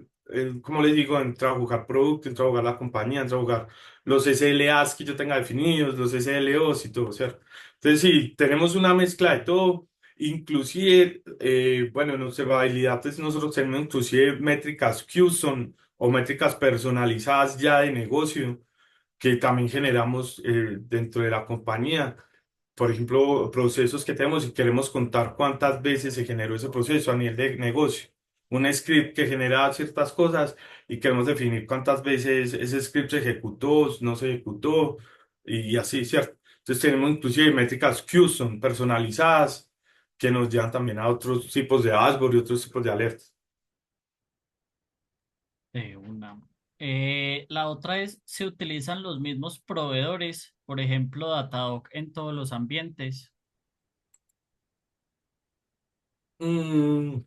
como les digo, entra a jugar producto, entra a jugar la compañía, entra a jugar los SLAs que yo tenga definidos, los SLOs y todo, ¿cierto? Entonces, sí, tenemos una mezcla de todo, inclusive, bueno, en observabilidad, pues nosotros tenemos inclusive métricas custom o métricas personalizadas ya de negocio que también generamos dentro de la compañía. Por ejemplo, procesos que tenemos y queremos contar cuántas veces se generó ese proceso a nivel de negocio. Un script que genera ciertas cosas y queremos definir cuántas veces ese script se ejecutó, no se ejecutó y así, ¿cierto? Entonces tenemos inclusive métricas custom personalizadas que nos llevan también a otros tipos de dashboard y otros tipos de alertas. De una. La otra es, ¿se utilizan los mismos proveedores, por ejemplo, Datadog en todos los ambientes? Mm,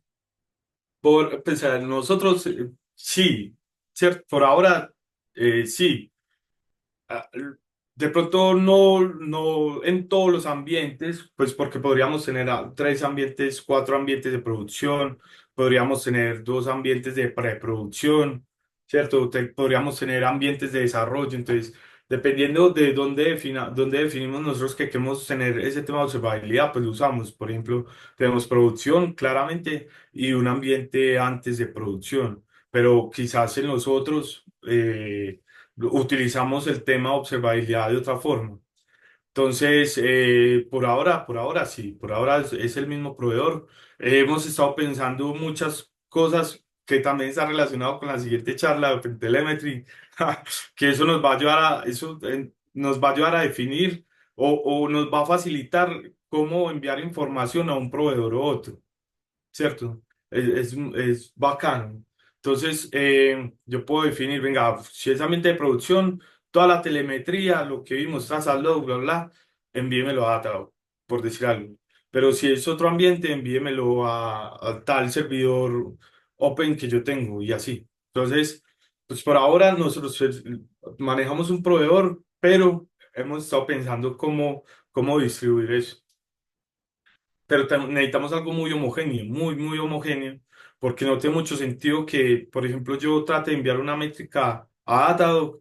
pues, nosotros sí, ¿cierto? Por ahora sí. Ah, de pronto no en todos los ambientes, pues porque podríamos tener tres ambientes, cuatro ambientes de producción, podríamos tener dos ambientes de preproducción, ¿cierto? Podríamos tener ambientes de desarrollo, entonces, dependiendo de dónde definimos nosotros que queremos tener ese tema de observabilidad, pues lo usamos. Por ejemplo, tenemos producción, claramente, y un ambiente antes de producción, pero quizás en los otros... utilizamos el tema observabilidad de otra forma. Entonces, por ahora sí, por ahora es el mismo proveedor. Hemos estado pensando muchas cosas que también está relacionado con la siguiente charla de OpenTelemetry, que eso nos va a ayudar nos va a ayudar a definir o nos va a facilitar cómo enviar información a un proveedor u otro. ¿Cierto? Es bacano. Entonces, yo puedo definir, venga, si es ambiente de producción, toda la telemetría, lo que vimos, trazalo, bla, bla, envíemelo a Datadog, por decir algo. Pero si es otro ambiente, envíemelo a tal servidor open que yo tengo y así. Entonces, pues por ahora nosotros manejamos un proveedor, pero hemos estado pensando cómo distribuir eso. Pero necesitamos algo muy homogéneo, muy homogéneo, porque no tiene mucho sentido que, por ejemplo, yo trate de enviar una métrica a Datadog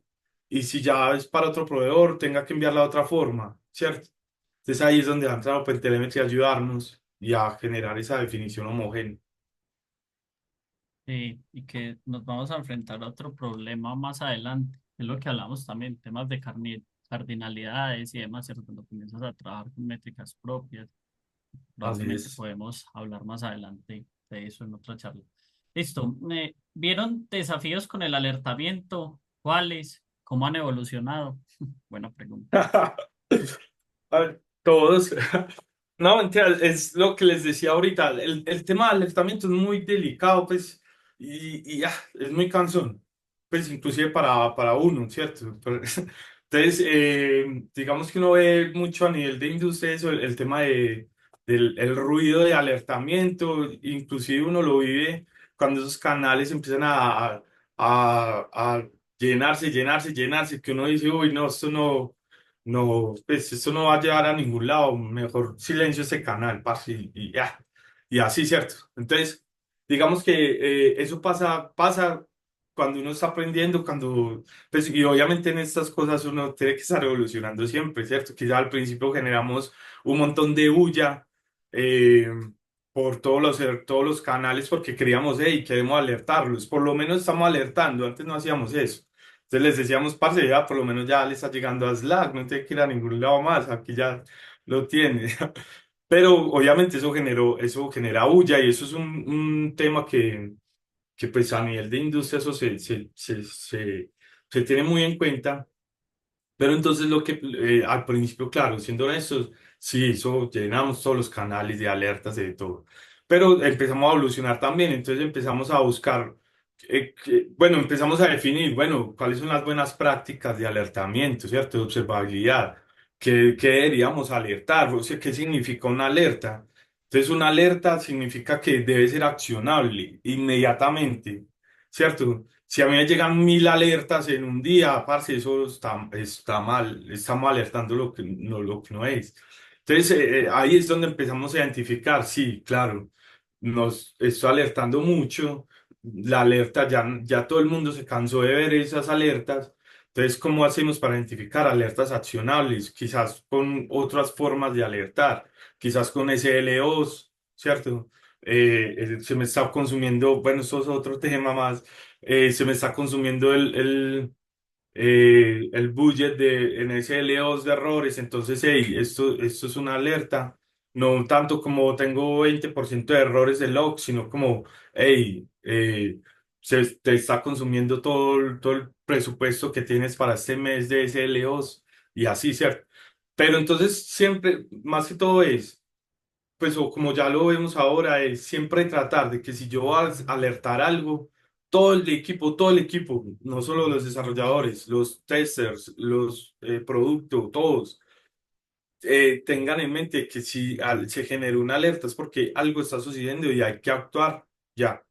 y si ya es para otro proveedor, tenga que enviarla de otra forma, ¿cierto? Entonces ahí es donde va a entrar OpenTelemetry a ayudarnos y a generar esa definición homogénea. Y que nos vamos a enfrentar a otro problema más adelante. Es lo que hablamos también, temas de cardinalidades y demás, ¿cierto? Cuando comienzas a trabajar con métricas propias, Así probablemente es. podemos hablar más adelante de eso en otra charla. Listo. ¿Vieron desafíos con el alertamiento? ¿Cuáles? ¿Cómo han evolucionado? Buena pregunta. A ver, todos. No, mentira, es lo que les decía ahorita. El tema del alertamiento es muy delicado, pues, es muy cansón, pues, inclusive para uno, ¿cierto? Entonces, digamos que uno ve mucho a nivel de industria eso, el tema del el ruido de alertamiento, inclusive uno lo vive cuando esos canales empiezan a llenarse, que uno dice, uy, no, esto no, pues eso no va a llevar a ningún lado. Mejor silencio ese canal, parce, y ya. Y así, ¿cierto? Entonces, digamos que eso pasa cuando uno está aprendiendo, pues, y obviamente en estas cosas uno tiene que estar evolucionando siempre, ¿cierto? Quizá al principio generamos un montón de bulla eh, por todos los canales porque queríamos, hey, queremos alertarlos. Por lo menos estamos alertando, antes no hacíamos eso. Entonces les decíamos, parce, ya por lo menos ya le está llegando a Slack, no tiene que ir a ningún lado más, aquí ya lo tiene. Pero obviamente eso genera bulla y eso es un tema que pues a nivel de industria eso se tiene muy en cuenta. Pero entonces lo que al principio, claro, siendo honestos, sí, eso llenamos todos los canales de alertas de todo. Pero empezamos a evolucionar también, entonces empezamos a buscar, bueno, empezamos a definir, bueno, cuáles son las buenas prácticas de alertamiento, ¿cierto? De observabilidad. ¿Qué deberíamos alertar? O sea, ¿qué significa una alerta? Entonces, una alerta significa que debe ser accionable inmediatamente, ¿cierto? Si a mí me llegan 1000 alertas en un día, parce, eso está mal, estamos alertando lo que no es. Entonces, ahí es donde empezamos a identificar, sí, claro, nos está alertando mucho, la alerta ya todo el mundo se cansó de ver esas alertas. Entonces, ¿cómo hacemos para identificar alertas accionables? Quizás con otras formas de alertar, quizás con SLOs, ¿cierto? Se me está consumiendo, bueno, eso es otro tema más, se me está consumiendo el budget en SLOs de errores, entonces, hey, esto es una alerta, no tanto como tengo 20% de errores de log, sino como, hey, se te está consumiendo todo el presupuesto que tienes para este mes de SLOs y así, ¿cierto? Pero entonces siempre, más que todo es pues o como ya lo vemos ahora, es siempre tratar de que si yo voy a alertar algo, todo el equipo, no solo los desarrolladores, los testers, los productos, todos, tengan en mente que si se genera una alerta es porque algo está sucediendo y hay que actuar ya,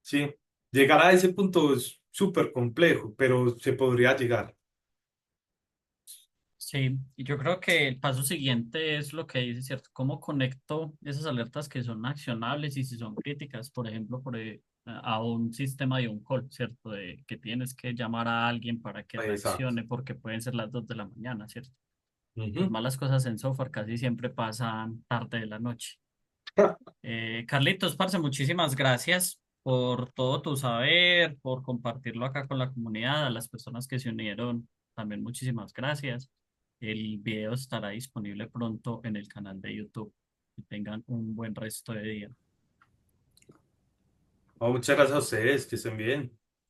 ¿sí? Llegar a ese punto es súper complejo, pero se podría llegar. Sí, y yo creo que el paso siguiente es lo que dice, ¿cierto? ¿Cómo conecto esas alertas que son accionables y si son críticas, por ejemplo, a un sistema de un call, ¿cierto? De que tienes que llamar a alguien para que Exacto. reaccione porque pueden ser las 2 de la mañana, ¿cierto? Las Ujú. malas cosas en software casi siempre pasan tarde de la noche. Carlitos, parce, muchísimas gracias por todo tu saber, por compartirlo acá con la comunidad, a las personas que se unieron, también muchísimas gracias. El video estará disponible pronto en el canal de YouTube. Que tengan un buen resto de día. Oh, muchas gracias a ustedes, que estén bien.